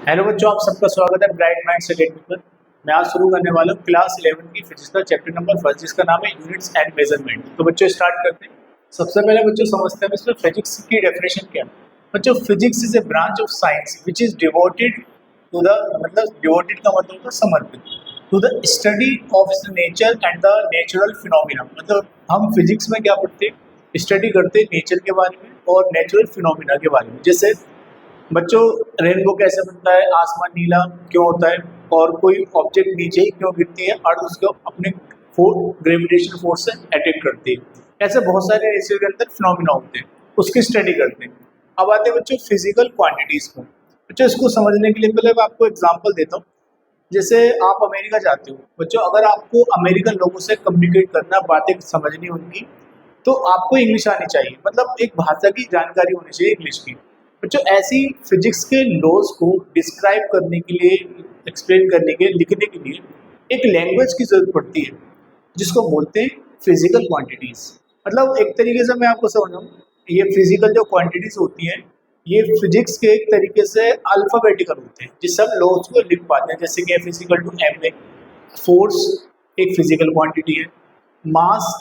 Hello बच्चों, आप सबका स्वागत है ब्राइट माइंड्स अकेडमी पर। मैं आज शुरू करने वाला हूँ क्लास 11 की फिजिक्स का चैप्टर नंबर 1 जिसका नाम है यूनिट्स एंड मेजरमेंट। तो बच्चों स्टार्ट करते हैं। सबसे पहले बच्चों समझते हैं इसमें फिजिक्स की डेफिनेशन क्या है। बच्चों physics is a branch of science which is devoted to the devoted का मतलब होता है समर्पित to the study of the nature and the natural phenomena. मतलब हम फिजिक्स में क्या पढ़ते हैं, स्टडी करते हैं नेचर के बारे में और नेचुरल फिनोमिना के बारे में। जैसे बच्चों रेनबो कैसे बनता है, आसमान नीला क्यों होता है, और कोई ऑब्जेक्ट नीचे ही क्यों गिरती है और उसको अपने ग्रेविटेशन फोर्स से अटैक करती है। ऐसे बहुत सारे नेचर के अंदर फिनोमिना होते हैं, उसकी स्टडी करते हैं। अब आते हैं बच्चों फिजिकल क्वांटिटीज को। बच्चों इसको समझने के लिए पहले मैं आपको एग्जांपल देता हूँ। जैसे आप अमेरिका जाते हो बच्चों, अगर आपको अमेरिकन लोगों से कम्युनिकेट करना, बातें समझनी उनकी, तो आपको इंग्लिश आनी चाहिए। मतलब एक भाषा की जानकारी होनी चाहिए इंग्लिश की। बच्चों ऐसी फिजिक्स के लॉज को डिस्क्राइब करने के लिए, एक्सप्लेन करने के लिए, लिखने के लिए एक लैंग्वेज की जरूरत पड़ती है जिसको बोलते हैं फिजिकल क्वांटिटीज। मतलब एक तरीके से मैं आपको समझाऊं, ये फिजिकल जो क्वांटिटीज होती हैं ये फिजिक्स के एक तरीके से अल्फाबेटिकल होते हैं जिस सब लॉज को लिख पाते हैं। जैसे कि physical to M A, force एक फिजिकल क्वांटिटी है, मास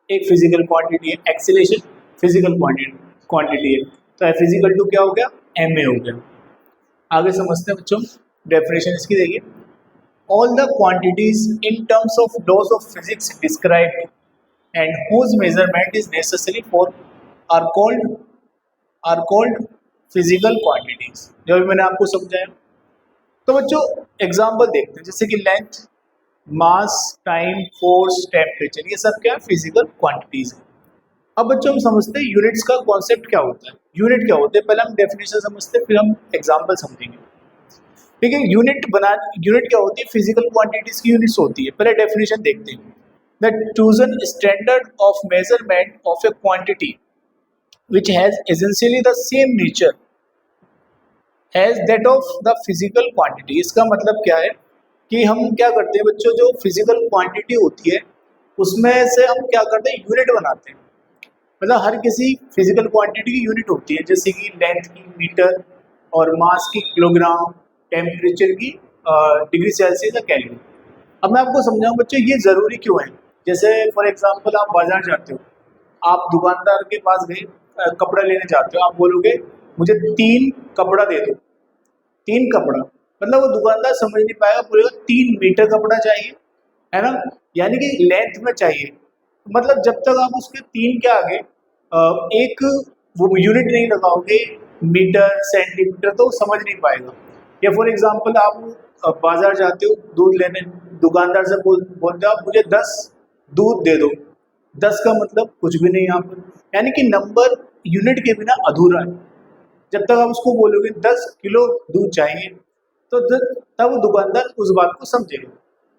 एक फिजिकल क्वांटिटी है, एक्सीलरेशन फिजिकल क्वांटिटी है। तो फिजिकल टू क्या हो गया, एम ए हो गया। आगे समझते हैं बच्चों डेफिनेशन इसकी। देखिए, all the quantities in terms of laws of physics described and whose measurement is necessary for are called physical quantities. जो भी मैंने आपको समझाया। तो बच्चों एग्जांपल देखते हैं, जैसे कि लेंथ, मास, टाइम, फोर्स, टेम्परेचर, ये सब क्या है, फिजिकल क्वांटिटीज है। अब बच्चों हम समझते हैं यूनिट्स का कॉन्सेप्ट क्या होता है, यूनिट क्या होते हैं। पहले हम डेफिनेशन समझते हैं, फिर हम एग्जांपल समझेंगे। ठीक है, यूनिट क्या होती है, फिजिकल क्वांटिटीज की यूनिट्स होती है। पहले डेफिनेशन देखते हैं। The chosen standard of measurement of A quantity which has essentially the same nature as that of the physical quantity। इसका मतलब क्या है कि हम क्या करते हैं बच्चों, जो फिजिकल क्वांटिटी होती है उसमें से हम क्या करते हैं, यूनिट बनाते हैं। मतलब हर किसी फिजिकल क्वांटिटी की यूनिट होती है, जैसे कि लेंथ की मीटर, और मास की किलोग्राम, टेम्परेचर की डिग्री सेल्सियस या केल्विन। अब मैं आपको समझाऊं बच्चों ये ज़रूरी क्यों है। जैसे फॉर एग्जांपल आप बाजार जाते हो, आप दुकानदार के पास गए, कपड़ा लेने जाते हो, आप बोलोगे मुझे 3 कपड़ा दे दो। 3 कपड़ा मतलब वो दुकानदार समझ नहीं पाएगा, बोलेगा 3 मीटर कपड़ा चाहिए, है ना, यानी कि लेंथ में चाहिए। मतलब जब तक आप उसके 3 के आगे एक वो यूनिट नहीं लगाओगे, मीटर सेंटीमीटर, तो समझ नहीं पाएगा। या फॉर एग्जांपल आप बाजार जाते हो दूध लेने, दुकानदार से बोलते हो आप मुझे 10 दूध दे दो। 10 का मतलब कुछ भी नहीं यहाँ पर, यानी कि नंबर यूनिट के बिना अधूरा है। जब तक आप उसको बोलोगे 10 किलो दूध चाहिए, तो तब दुकानदार उस बात को समझेगा।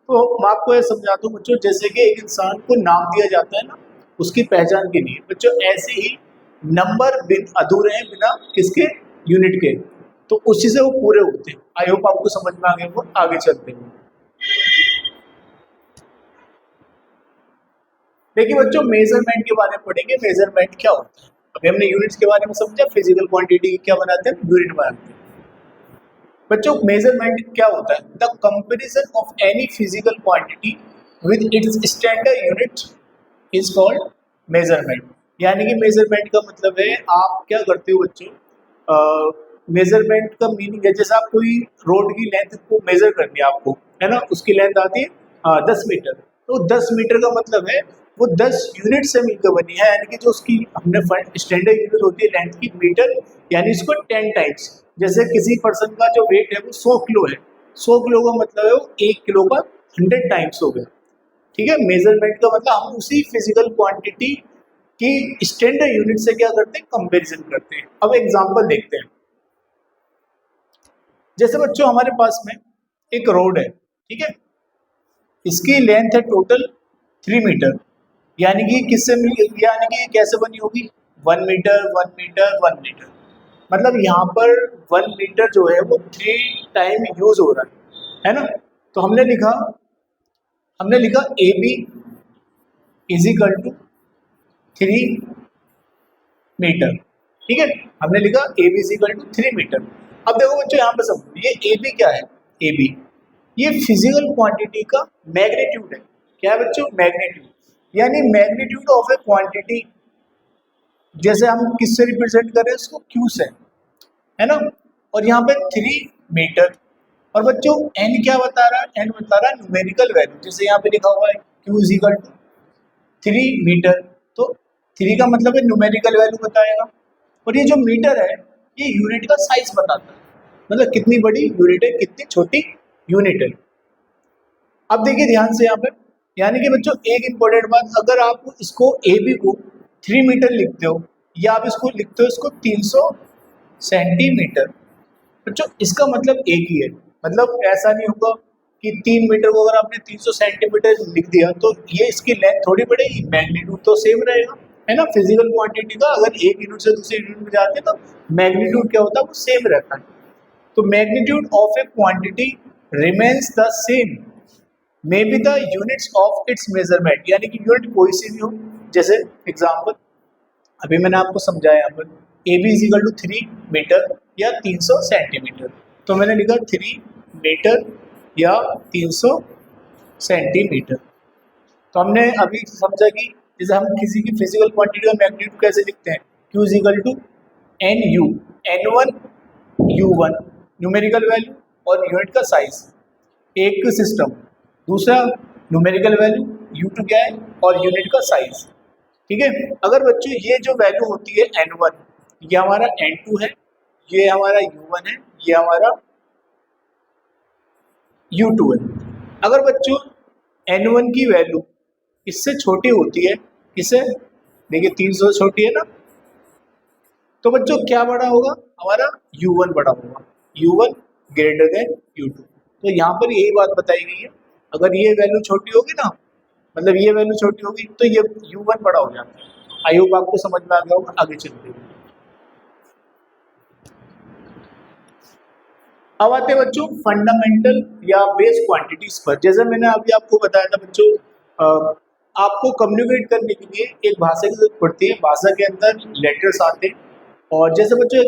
तो मैं आपको ये समझाता हूँ बच्चों, जैसे कि एक इंसान को नाम दिया जाता है ना उसकी पहचान के लिए, बच्चों ऐसे ही नंबर बिन अधूरे हैं बिना किसके, यूनिट के, तो उसी से वो पूरे होते हैं। आई होप आपको समझ में आ गया। वो आगे चलते हैं। देखिए बच्चों मेजरमेंट के बारे में पढ़ेंगे। मेजरमेंट क्या होता है, अभी हमने यूनिट्स के बारे में समझा, फिजिकल क्वांटिटी क्या बनाते हैं, यूनिट बनाते हैं। बच्चों मेजरमेंट क्या होता है, the comparison of any physical quantity with its standard unit is called measurement. यानी कि मेजरमेंट का मतलब है, आप क्या करते हो बच्चों, मेजरमेंट का मीनिंग है जैसे आप कोई रोड की लेंथ को मेजर करनी है आपको, है ना, उसकी लेंथ आती है 10 मीटर। तो 10 मीटर का मतलब है वो 10 यूनिट से मिलकर बनी है, यानी कि जो उसकी हमने स्टैंडर्ड यूनिट होती है लेंथ की, मीटर, यानी इसको 10 टाइम्स। जैसे किसी पर्सन का जो वेट है वो 100 किलो है, 100 किलो का मतलब है वो 1 किलो का 100 टाइम्स हो गया। ठीक है, मेजरमेंट का मतलब हम उसी फिजिकल क्वांटिटी की स्टैंडर्ड यूनिट से क्या करते हैं, कंपैरिजन करते हैं। अब एग्जांपल देखते हैं। जैसे बच्चों हमारे पास में एक रोड है, ठीक है, इसकी लेंथ है टोटल 3 मीटर, यानी कि यानी कि कैसे बनी होगी, 1 मीटर 1 मीटर 1 मीटर। मतलब यहाँ पर 1 मीटर जो है वो 3 टाइम यूज हो रहा है ना। तो हमने लिखा A B is equal to 3 metre. ठीक है, हमने लिखा A B is equal to 3 metre. अब देखो बच्चों यहाँ पे समझो, ये ए बी क्या है, ए बी ये फिजिकल क्वांटिटी का मैग्नीट्यूड है। क्या है बच्चों, मैग्नीट्यूड, यानी मैग्नीट्यूड ऑफ ए क्वांटिटी। जैसे हम किससे रिप्रेजेंट कर रहे हैं इसको, क्यू से, है ना। और यहाँ पे 3 मीटर, और बच्चों एन क्या बता रहा है, एन बता रहा है न्यूमेरिकल वैल्यू। जैसे यहाँ पे लिखा हुआ है Q is equal to 3 metre, तो 3 का मतलब है न्यूमेरिकल वैल्यू बताएगा। और ये जो मीटर है ये यूनिट का साइज बताता है, मतलब कितनी बड़ी यूनिट है, कितनी छोटी यूनिट है। अब देखिए ध्यान से यहाँ पे, यानी कि बच्चों एक इंपॉर्टेंट बात, अगर आप इसको ए बी को 3 मीटर लिखते हो या आप इसको लिखते हो इसको 300 सेंटीमीटर, बच्चों इसका मतलब एक ही है। मतलब ऐसा नहीं होगा कि 3 मीटर को अगर आपने 300 सेंटीमीटर लिख दिया तो ये इसकी लेंथ थोड़ी बढ़ेगी, मैग्नीट्यूड तो सेम रहेगा, है ना। फिजिकल क्वांटिटी का अगर एक यूनिट से दूसरे यूनिट में जाते हैं तो मैग्नीट्यूड क्या होता है, वो सेम रहता है। तो magnitude of A quantity remains the same may be the units of its measurement, यानी कि यूनिट कोई सी भी हो। जैसे एग्जांपल अभी मैंने आपको समझाया, यहाँ पर A B is equal to 3 metre या 300 सेंटीमीटर, तो मैंने लिखा 3 मीटर या 300 सेंटीमीटर। तो हमने अभी समझा कि जैसे हम किसी की फिजिकल क्वांटिटी का मैग्नीट्यूड कैसे लिखते हैं, Q is equal to N U, N1 U1 numerical value और यूनिट का साइज, एक सिस्टम। दूसरा न्यूमेरिकल वैल्यू U2 क्या है और यूनिट का साइज, ठीक है। अगर बच्चों ये जो वैल्यू होती है N1, ये हमारा N2 है, ये हमारा U1 है, ये हमारा U2 है। अगर बच्चों N1 की वैल्यू इससे छोटी होती है, इससे देखिए 300 छोटी है ना, तो बच्चों क्या बड़ा होगा, हमारा U1 बड़ा होगा, U1 ग्रेटर देन U2। तो यहाँ पर यही बात बताई गई है, अगर ये वैल्यू छोटी होगी ना, मतलब ये वैल्यू छोटी होगी तो ये U1 बड़ा हो जाता है। आई होप आपको समझ में आ गया होगा। आगे चलते हैं, अब आते हैं बच्चों फंडामेंटल या बेस क्वांटिटीज पर। जैसे मैंने अभी आपको बताया था बच्चों, आपको कम्युनिकेट करने के लिए एक भाषा की जरूरत पड़ती है, भाषा के अंदर लेटर्स आते हैं। और जैसे बच्चों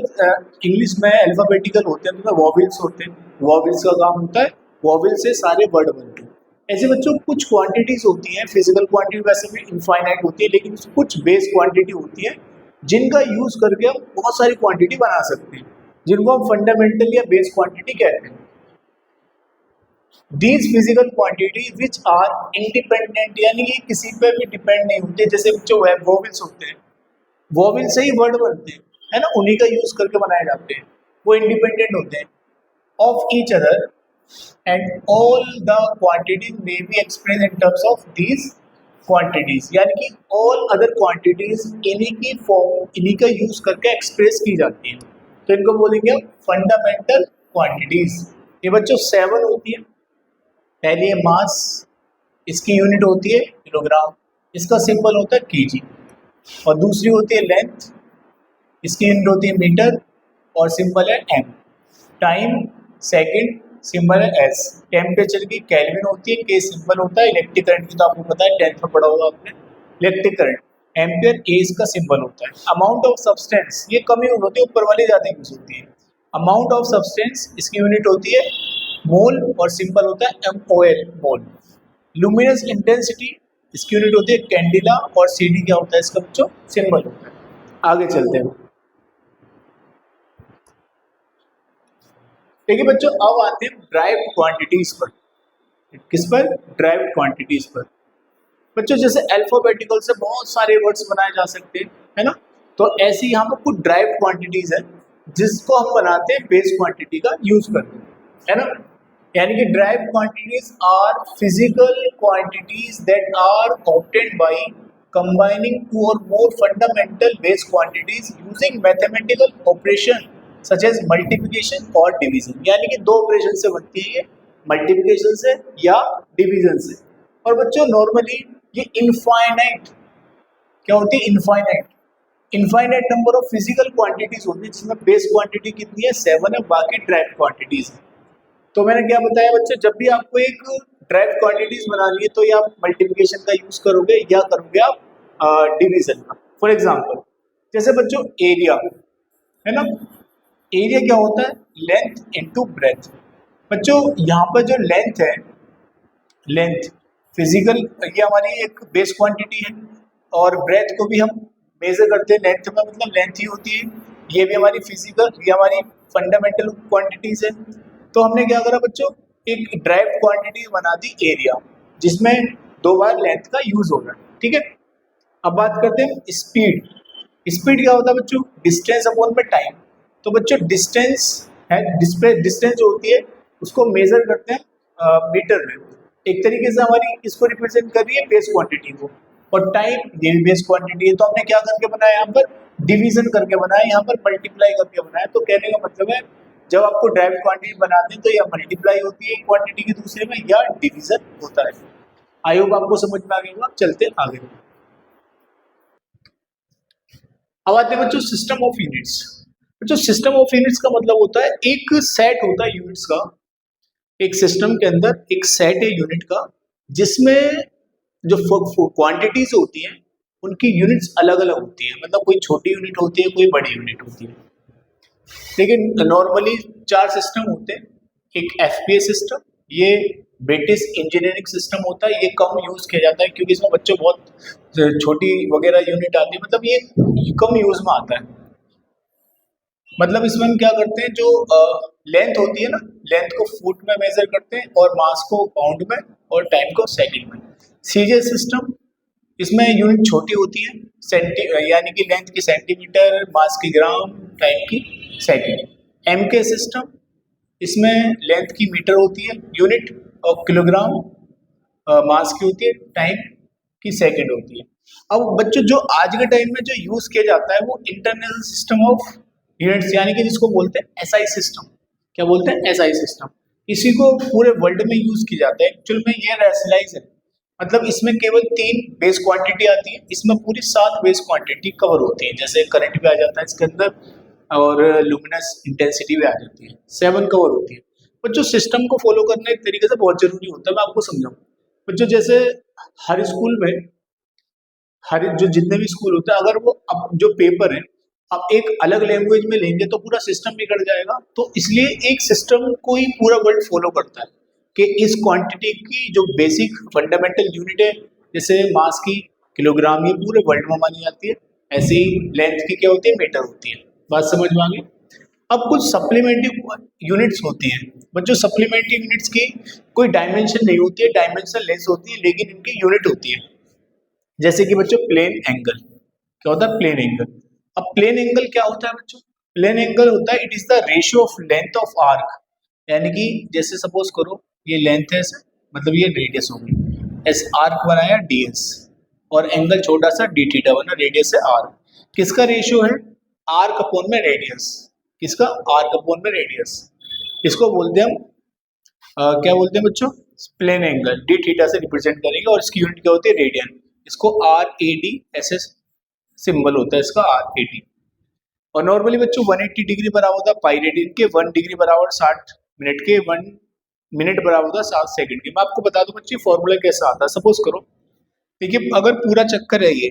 इंग्लिश में अल्फाबेटिकल होते हैं तो वॉवेल्स होते हैं, वॉवेल्स का काम होता है, वॉवेल से सारे वर्ड बनते हैं। ऐसे बच्चों कुछ क्वांटिटीज होती हैं, फिजिकल क्वांटिटी वैसे भी इनफाइनाइट होती है, लेकिन कुछ बेस क्वांटिटी होती है जिनका यूज करके हम बहुत सारी क्वांटिटी बना सकते हैं, जिनको हम फंडामेंटल या बेस क्वांटिटी कहते हैं। These physical quantity which are independent, यानी कि किसी पे भी डिपेंड नहीं होते। जैसे जो वॉवेल्स होते हैं, वॉवेल से ही वर्ड बनते हैं, है ना, उन्हीं का यूज करके बनाए जाते हैं, वो इंडिपेंडेंट होते हैं of each other and all the quantities may be express in terms of these quantities, यानी कि ऑल अदर क्वांटिटीज इन्हीं की फॉर्म, इन्हीं का यूज करके एक्सप्रेस की जाती है। तो इनको बोलेंगे फंडामेंटल क्वांटिटीज। ये बच्चों 7 होती है। पहली है मास, इसकी यूनिट होती है किलोग्राम, इसका सिंबल होता है केजी। और दूसरी होती है लेंथ, इसकी यूनिट होती है मीटर और सिंबल है एम। टाइम सेकंड, सिंबल है एस। टेम्परेचर की केल्विन होती है, के सिंबल होता है। इलेक्ट्रिक करंट की तो आपको पता है, 10th में पढ़ा होगा आपने इलेक्ट्रिक करंट। एम्पियर ए इसका सिंबल होता है। अमाउंट ऑफ सब्सटेंस, ये कम यूज होती है, ऊपर वाली ज़्यादा यूज होती है। अमाउंट ऑफ सब्सटेंस, इसकी यूनिट होती है मोल और सिंबल होता है MOL, मोल। लुमिनस इंटेंसिटी, इसकी यूनिट होती है कैंडिला और CD क्या होता है इसका बच्चों, सिंबल होता है। आगे चलते हैं, देखिए बच्चों अब आते हैं ड्राइव्ड क्वांटिटीज पर। किस पर, ड्राइव्ड क्वांटिटीज पर। बच्चों जैसे अल्फाबेटिकल से बहुत सारे वर्ड्स बनाए जा सकते हैं, है ना, तो ऐसी यहाँ पर कुछ ड्राइव्ड क्वांटिटीज है जिसको हम बनाते हैं बेस क्वांटिटी का यूज करके, है ना। यानी कि derived quantities are physical quantities that are obtained by combining 2 और more fundamental base quantities using mathematical operation such as multiplication और डिवीजन। यानी कि 2 ऑपरेशन से बनती है, ये मल्टीप्लिकेशन से या डिवीजन से। और बच्चों नॉर्मली ये इनफाइनाइट क्या होती है, infinite number of physical quantities होती है, जिसमें बेस क्वांटिटी कितनी है, 7 है, बाकी ड्राइव्ड क्वांटिटीज है। तो मैंने क्या बताया बच्चों, जब भी आपको एक ड्राइव्ड क्वांटिटीज बनानी है तो या आप मल्टीप्लिकेशन का यूज करोगे या करोगे आप डिवीजन का। फॉर एग्जांपल जैसे बच्चों एरिया है ना, एरिया क्या होता है, लेंथ इनटू ब्रेथ। बच्चों यहाँ पर जो लेंथ है, लेंथ फिजिकल ये हमारी एक बेस क्वांटिटी है, और ब्रेथ को भी हम मेजर करते हैं लेंथ में, मतलब लेंथ ही होती है। ये भी हमारी फिजिकल, ये हमारी फंडामेंटल क्वांटिटीज है। तो हमने क्या करा बच्चों, एक ड्राइव क्वांटिटी बना दी एरिया, जिसमें 2 बार लेंथ का यूज हो रहा है। ठीक है, अब बात करते हैं स्पीड। स्पीड क्या होता है बच्चों, डिस्टेंस अपॉन में टाइम। तो बच्चों डिस्टेंस है, डिस्टेंस जो होती है उसको मेजर करते हैं मीटर में। एक तरीके से हमारी इसको रिप्रेजेंट कर रही है बेस क्वांटिटी को, और टाइम ये भी बेस क्वांटिटी है। तो हमने क्या करके बनाया, यहाँ पर डिवीजन करके बनाया, यहाँ पर मल्टीप्लाई करके बनाया। तो कहने का मतलब है जब आपको ड्राइव क्वांटिटी बनाते हैं तो या मल्टीप्लाई होती है एक क्वांटिटी की दूसरे में, या डिवीजन होता है। आई होप आपको समझ में आ गया होगा। चलते आगे। अब आते हैं बच्चों सिस्टम ऑफ यूनिट्स। बच्चों सिस्टम ऑफ यूनिट्स का मतलब होता है एक सेट होता है यूनिट्स का, एक सिस्टम के अंदर एक सेट है यूनिट का, जिसमें जो क्वांटिटीज होती हैं उनकी यूनिट्स अलग अलग होती है। मतलब कोई छोटी यूनिट होती है, कोई बड़ी यूनिट होती है। लेकिन नॉर्मली 4 सिस्टम होते हैं। एक एफपीएस सिस्टम, ये ब्रिटिश इंजीनियरिंग सिस्टम होता है। ये कम यूज किया जाता है क्योंकि इसमें बच्चों बहुत छोटी वगैरह यूनिट आती है, मतलब ये कम यूज में आता है। मतलब इसमें हम क्या करते हैं, जो लेंथ होती है ना, लेंथ को फुट में मेजर करते हैं, और मास को पाउंड में, और टाइम को सेकंड में। सीजे सिस्टम, इसमें यूनिट छोटी होती है, यानी कि लेंथ की सेंटीमीटर, मास की ग्राम, टाइम की सेकंड। एमके सिस्टम, इसमें लेंथ की मीटर होती है यूनिट, और किलोग्राम मास की होती है, टाइम की सेकंड होती है। अब बच्चों जो आज के टाइम में जो यूज किया जाता है वो इंटरनेशनल सिस्टम ऑफ यूनिट्स, यानी कि जिसको बोलते हैं एसआई सिस्टम। क्या बोलते हैं, एसआई सिस्टम। इसी को पूरे वर्ल्ड में यूज किया जाता है। एक्चुअल में ये रैशनलाइज है, मतलब इसमें केवल 3 बेस क्वांटिटी आती है, इसमें पूरी 7 बेस क्वांटिटी कवर होती है। जैसे करंट भी आ जाता है इसके अंदर, और लुमिनस इंटेंसिटी भी आ जाती है, 7 कवर होती है। बच्चों सिस्टम को फॉलो करना एक तरीके से बहुत जरूरी होता है। मैं आपको समझाऊं बच्चों, जैसे हर स्कूल में, हर जो जितने भी स्कूल होते हैं, अगर वो अब जो पेपर है आप एक अलग लैंग्वेज में लेंगे तो पूरा सिस्टम बिगड़ जाएगा। तो इसलिए एक सिस्टम को ही पूरा वर्ल्ड फॉलो करता है कि इस क्वांटिटी की जो बेसिक फंडामेंटल यूनिट है, जैसे मास की किलोग्राम, ये पूरे वर्ल्ड में मानी जाती है। ऐसे ही लेंथ की क्या होती है, मीटर होती है। बात समझ में आ गई। अब कुछ सप्लीमेंट्री यूनिट्स होती हैं बच्चों। सप्लीमेंट्री यूनिट्स की कोई डायमेंशन नहीं होती है, डायमेंशन लेस होती है, लेकिन इनकी यूनिट होती है। जैसे कि बच्चों प्लेन एंगल, क्या होता है, प्लेन एंगल। अब प्लेन एंगल क्या होता है बच्चों, प्लेन एंगल होता है it is the ratio of length of arc. यानी कि जैसे सपोज करो ये लेंथ है, मतलब ये रेडियस होगी, एस आर्क बनाया डीएस, और एंगल छोटा सा डी थीटा बना, रेडियस से आर्क। किसका रेशियो है, आर्क अपॉन में रेडियस। किसका, आर्क अपॉन में रेडियस। इसको बोलते हैं हम क्या बोलते हैं बच्चों, प्लेन एंगल। डी थीटा से रिप्रेजेंट करेंगे, और इसकी यूनिट क्या होती है, रेडियन। इसको R A D S S symbol होता है इसका, आर ए डी। और नॉर्मली बच्चों 180 डिग्री बराबर होता है पाई रेडियन के, 1 डिग्री बराबर 60 मिनट के, 1 मिनट बराबर होता है 7 सेकंड के। मैं आपको बता दूं बच्चे फॉर्मूला कैसा आता है। सपोज करो, देखिए अगर पूरा चक्कर है ये,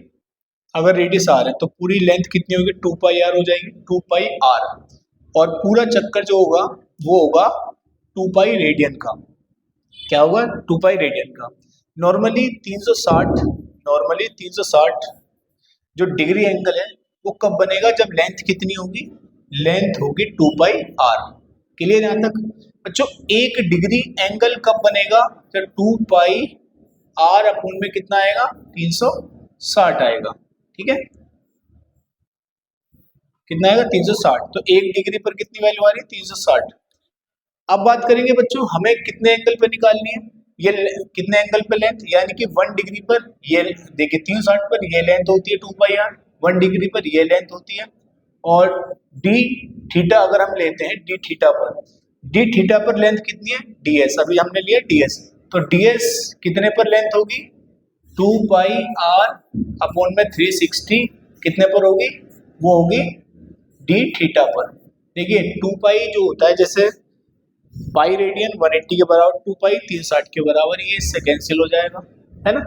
अगर रेडियस आर है तो पूरी लेंथ कितनी होगी, 2 पाई आर हो जाएगी, 2 पाई आर। और पूरा चक्कर जो होगा वो होगा 2 पाई रेडियन का। क्या होगा, 2 पाई रेडियन का। नॉर्मली 360 जो डिग्री एंगल है वो कब बनेगा, जब लेंथ कितनी होगी, लेंथ होगी 2 पाई आर। क्लियर यहाँ तक बच्चों। 1 डिग्री एंगल कब बनेगा, जब 2 पाई आर अपोन में कितना आएगा, 360 आएगा। ठीक है, कितना आएगा, 360। तो 1 डिग्री पर कितनी वैल्यू आ रही है, 360। अब बात करेंगे बच्चों हमें कितने एंगल पे निकालनी है, ये कितने एंगल पे लेंथ, यानी कि 1 डिग्री पर ये देखिए 360 पर ये लेंथ होती है 2 पाई आर, 1 डिग्री पर ये लेंथ होती है। और डी थीटा अगर हम लेते हैं, डी थीटा पर लेंथ कितनी है, डीएस। अभी हमने लिया डीएस, तो डीएस कितने पर लेंथ होगी, 2 पाई आर अपॉन में 360 कितने पर होगी, वो होगी डी थीटा पर। देखिए 2 पाई जो होता है, जैसे पाई रेडियन 180 के बराबर, 2 पाई 360 के बराबर, ये इससे कैंसिल हो जाएगा, है ना।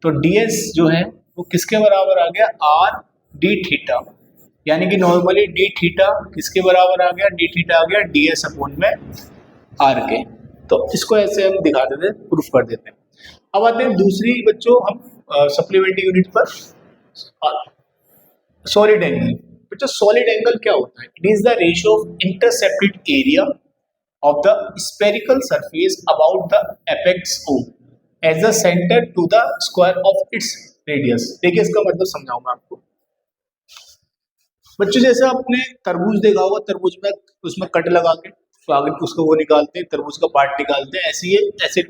तो ds जो है वो किसके बराबर आ गया, आर डी थीटा। यानी कि नॉर्मली डी थीटा किसके बराबर आ गया, डी थीटा आ गया डी एस अपॉन में आर के। तो इसको ऐसे हम दिखा देते हैं, प्रूफ कर देते हैं। अब आते हैं दूसरी बच्चों हम सप्लीमेंट्री यूनिट पर, सॉलिड एंगल। बच्चों सॉलिड एंगल क्या होता है? It is the ratio of intercepted area of the spherical surface about the apex O as the centre to the square of its radius. देखिए इसका मतलब समझाऊंगा आपको। बच्चों जैसे आपने तरबूज देखा होगा, तरबूज में उसमें कट लगा के तो आगे उसको वो निकालते हैं, तरबूज का पार्ट निकालते हैं। ऐसे ही ऐसे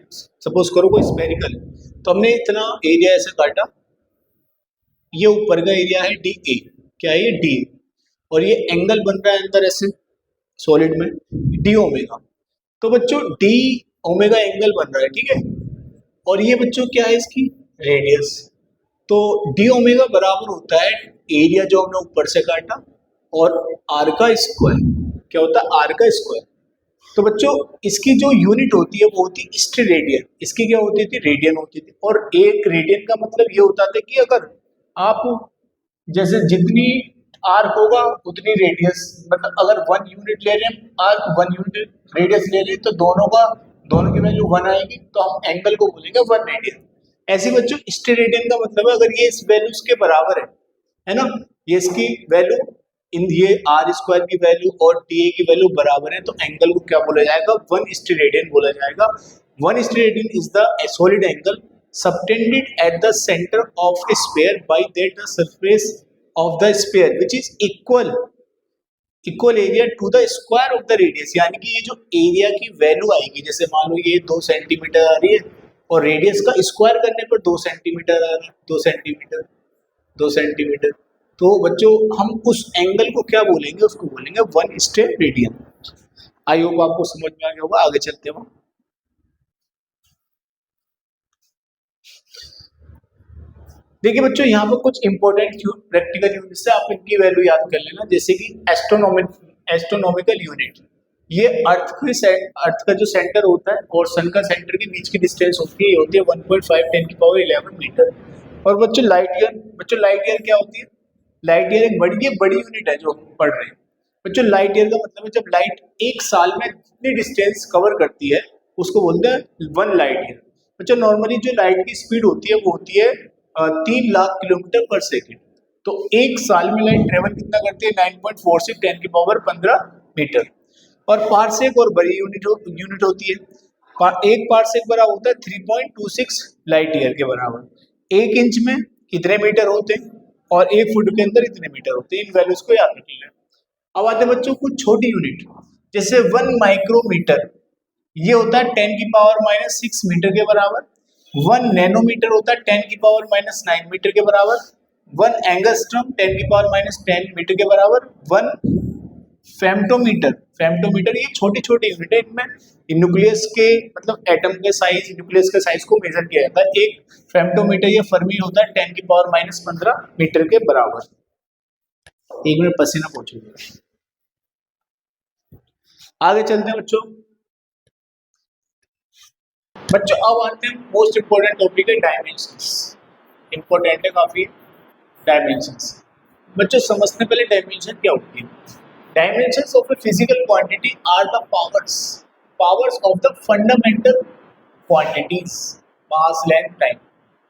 सपोज करो कोई स्फेरिकल, तो हमने इतना एरिया ऐसे काटा, ये ऊपर का एरिया है डी ए, क्या है ये डी ए, और ये एंगल बन रहा है अंदर ऐसे सॉलिड में डी ओमेगा। तो बच्चों डी ओमेगा एंगल बन रहा है, ठीक है। और ये बच्चों क्या है इसकी रेडियस। तो डी ओमेगा बराबर होता है एरिया जो हमने ऊपर से काटा और आर का स्क्वायर। क्या होता है? आर का स्क्वायर। तो बच्चों इसकी जो यूनिट होती है वो होती है स्टेरेडियन। इसकी क्या होती थी? रेडियन होती थी। और एक रेडियन का मतलब ये होता था कि अगर आप जैसे जितनी आर होगा उतनी रेडियस, मतलब अगर 1 यूनिट ले रहे हैं आर, 1 यूनिट रेडियस ले रहे हैं, तो दोनों की वैल्यू 1 आएगी, तो हम एंगल को बोलेंगे 1 रेडियन। ऐसे बच्चों स्टेरेडियन का मतलब है अगर ये इस वैल्यू के बराबर है ना, ये इसकी वैल्यू इन ये आर स्क्वायर की वैल्यू और डी ए की वैल्यू बराबर है, तो एंगल को क्या बोला जाएगा? 1 स्टेरेडियन बोला जाएगा। 1 steradian is the solid angle subtended at the center of a sphere by that the surface of the sphere which is equal area to the square of the radius। यानी कि ये जो एरिया की value आएगी, जैसे मान लो ये 2 centimetre आ रही है और रेडियस का स्क्वायर करने पर 2 सेंटीमीटर आ रहा है, 2 सेंटीमीटर 2 सेंटीमीटर। तो बच्चों हम उस एंगल को क्या बोलेंगे? उसको बोलेंगे 1 स्टेरेडियन। आई होप आपको समझ में आ गया होगा। आगे चलते हैं। देखिए बच्चों यहाँ पर कुछ इंपॉर्टेंट प्रैक्टिकल यूनिट से आप इनकी वैल्यू याद कर लेना, जैसे कि एस्ट्रोनॉमिकल यूनिट। ये अर्थ का जो सेंटर होता है और सन का सेंटर के बीच की डिस्टेंस होती है 1.5 10 की पावर 11 मीटर। और बच्चों लाइट ईयर क्या होती है? लाइट ईयर एक बड़ी यूनिट है जो पढ़ रहे हैं। बच्चों लाइट ईयर का मतलब है जब लाइट एक साल में जितनी डिस्टेंस कवर करती है उसको बोलते हैं 1 लाइट ईयर। बच्चों नॉर्मली जो लाइट की स्पीड होती है वो होती है 3 लाख किलोमीटर पर सेकेंड। तो एक साल में लाइट ट्रेवल कितना करती है? 9.46 10 की पावर 15 मीटर। और पारसेक और बड़ी यूनिट होती है। एक पारसेक बराबर होता है 3.26 लाइट ईयर के बराबर। 1 इंच में कितने मीटर होते हैं और 1 फुट के अंदर इतने मीटर होते हैं। इन वैल्यूज को याद रख लेना। अब आते हैं बच्चों कुछ छोटी यूनिट, जैसे 1 माइक्रोमीटर, ये होता है 10 की पावर -6 मीटर के बराबर। 1 नैनोमीटर होता है 10 की पावर -9 मीटर के बराबर। 1 एंगस्ट्रम 10 की पावर -10 मीटर के बराबर। 1 फेम्टोमीटर ये छोटी यूनिट है। इनमें न्यूक्लियस के मतलब एटम के साइज, न्यूक्लियस के साइज को मेजर किया जाता है। एक फेम्टोमीटर ये फर्मी होता है 10 की पावर -15 मीटर के बराबर। 1 मिनट पसीना पहुंचेगा। आगे चलते हैं बच्चों। अब आते हैं मोस्ट इंपोर्टेंट टॉपिक है डायमेंशंस। इंपॉर्टेंट है काफी डायमेंशंस। बच्चों समझने पहले डायमेंशन क्या होती है। Dimensions of a physical quantity are the powers of the fundamental quantities mass length time.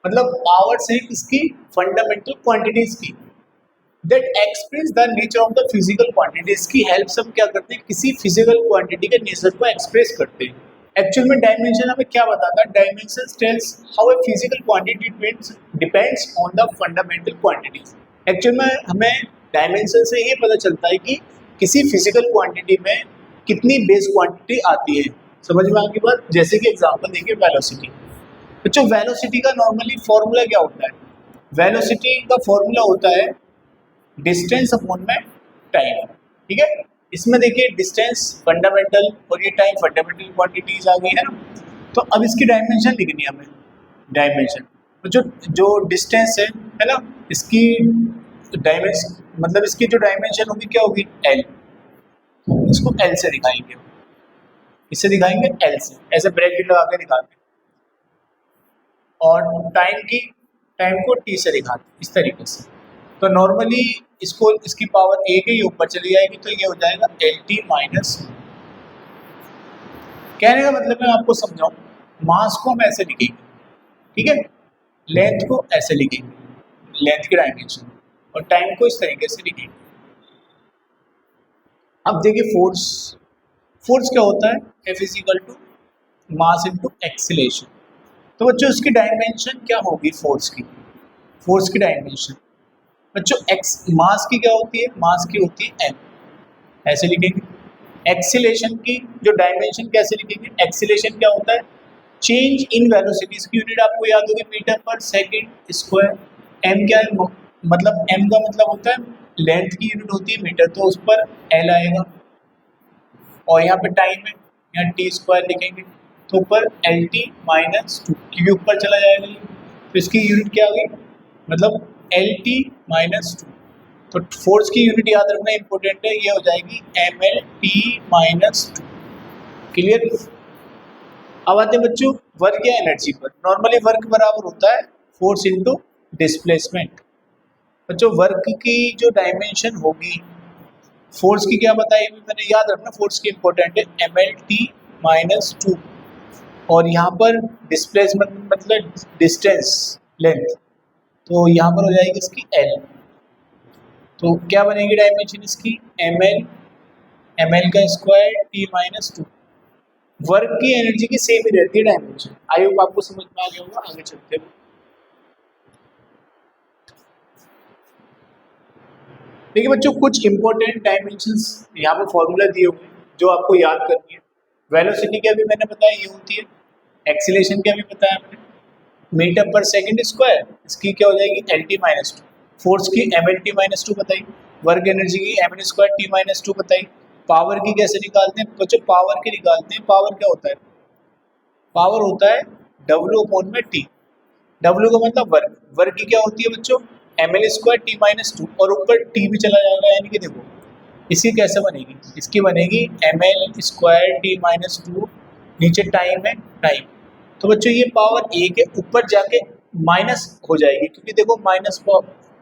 मतलब पावर्स है किसकी? फंडामेंटल क्वांटिटीज की। That express the nature of the physical quantities की हेल्प से हम क्या करते हैं? किसी फिजिकल क्वांटिटी के नेचर को एक्सप्रेस करते हैं। एक्चुअल में डायमेंशन हमें क्या बताता है? Dimension tells how a physical quantity depends on the fundamental quantities. Actual में हमें डायमेंशन से ये पता चलता है कि किसी फिजिकल क्वांटिटी में कितनी बेस क्वांटिटी आती है। समझ में आ गई बात? जैसे कि एग्जांपल देखिए वेलोसिटी। बच्चों वेलोसिटी का नॉर्मली फॉर्मूला क्या होता है? वेलोसिटी का फॉर्मूला होता है डिस्टेंस अपॉन में टाइम। ठीक है, इसमें देखिए डिस्टेंस फंडामेंटल और ये टाइम फंडामेंटल क्वांटिटीज आ गई है ना। तो अब इसकी डायमेंशन लिखनी है हमें। डायमेंशन तो जो डिस्टेंस है ना, इसकी डायमेंशन मतलब इसकी जो डायमेंशन होगी क्या होगी? एल। इसको एल से दिखाएंगे, इससे दिखाएंगे एल से, ऐसे ब्रैकेट लगा के दिखाते हैं। और टाइम को टी से दिखाते हैं इस तरीके से। तो नॉर्मली इसको इसकी पावर एक है, ये ऊपर चली जाएगी तो ये हो जाएगा LT माइनस। कहने का मतलब मैं आपको समझाऊं, मास को हम ऐसे लिखेंगे, ठीक है, लेंथ को ऐसे लिखेंगे, लेंथ की डायमेंशन, और टाइम को इस तरीके से लिखेंगे। अब देखिए फोर्स, फोर्स क्या होता है, F is equal to mass into acceleration. तो बच्चों इसकी डायमेंशन क्या होगी, फोर्स की, फोर्स की डायमेंशन बच्चों एक्स, मास की क्या होती है, मास की होती है m, ऐसे लिखेंगे। एक्सीलरेशन की जो डायमेंशन कैसे लिखेंगे, एक्सीलरेशन क्या होता है, चेंज इन वेलोसिटी, इसकी यूनिट आपको याद होगी मीटर पर सेकंड स्क्वायर। m क्या है, मतलब m का मतलब होता है लेंथ की यूनिट होती है मीटर, तो उस पर l आएगा, और यहाँ पे टाइम है, यहाँ t स्क्वायर लिखेंगे, तो ऊपर LT माइनस 2, क्योंकि ऊपर चला जाएगा ये, तो इसकी यूनिट क्या होगी, मतलब LT माइनस 2। तो फोर्स की यूनिट याद रखना इंपॉर्टेंट है, ये हो जाएगी MLT माइनस 2। क्लियर। अब आते हैं बच्चों वर्क या एनर्जी पर। नॉर्मली वर्क बराबर होता है फोर्स इनटू डिस्प्लेसमेंट। बच्चों वर्क की जो डायमेंशन होगी, फोर्स की क्या बताई मैंने, याद रखना फोर्स की इंपॉर्टेंट है, MLT माइनस 2, और यहाँ पर डिस्प्लेसमेंट मतलब डिस्टेंस, लेंथ, तो यहाँ पर हो जाएगी इसकी L। तो क्या बनेगी डायमेंशन इसकी, ML का स्क्वायर T माइनस 2। वर्क की एनर्जी की सेम ही रहती है डायमेंशन। आई होप आपको समझ में आ गया होगा, आगे चलते हैं। देखिए बच्चों कुछ इंपॉर्टेंट डायमेंशंस यहाँ पे फॉर्मूला दिए हुए हैं जो आपको याद करनी है। वेलोसिटी क्या भी मैंने बताया ये होती है, एक्सीलरेशन क्या भी बताया मैंने, मीटर पर सेकंड स्क्वायर, इसकी क्या हो जाएगी LT माइनस 2। फोर्स की MLT माइनस 2 बताई, वर्क एनर्जी की ML स्क्वायर T माइनस 2 बताई। पावर की कैसे निकालते हैं बच्चों, पावर की निकालते हैं, पावर क्या होता है, पावर होता है W अपॉन में T। W का मतलब वर्क, वर्क की क्या होती है बच्चों, ML स्क्वायर T माइनस 2, और ऊपर T भी चला जाएगा, यानी कि देखो इसकी कैसे बनेगी, इसकी बनेगी ML स्क्वायर T माइनस 2, नीचे टाइम है, टाइम, तो बच्चों ये पावर एक है, ऊपर जाके माइनस हो जाएगी, क्योंकि देखो माइनस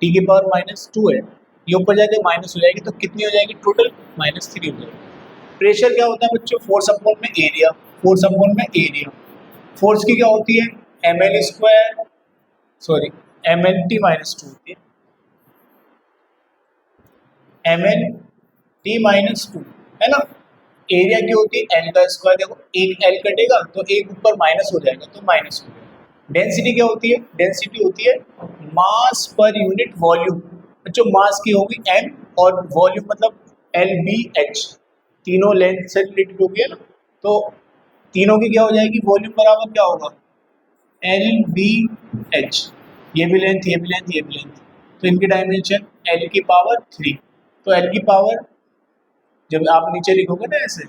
T की पावर माइनस 2 है, ये ऊपर जाके माइनस हो जाएगी, तो कितनी हो जाएगी टोटल, माइनस 3 हो जाएगी। प्रेशर क्या होता है बच्चों, फोर्स अपॉन में एरिया, फोर्स अपॉन में एरिया। फोर्स की क्या होती है ML square, sorry MLT minus 2 होती है, MLT माइनस 2 है ना। एरिया की होती है L का स्क्वायर, देखो एक L कटेगा तो एक ऊपर माइनस हो जाएगा, तो माइनस हो जाएगा। डेंसिटी क्या होती है, डेंसिटी होती है मास पर यूनिट वॉल्यूम। बच्चों मास की होगी M, और वॉल्यूम मतलब LBH, तीनों लेंथ से रिलेटेड होगी है ना, तो तीनों की क्या हो जाएगी, वॉल्यूम बराबर क्या होगा LBH, ये भी लेंथ, ये भी लेंथ, ये भी लेंथ, तो इनकी डायमेंशन L की पावर 3। तो L की पावर जब आप नीचे लिखोगे ना ऐसे,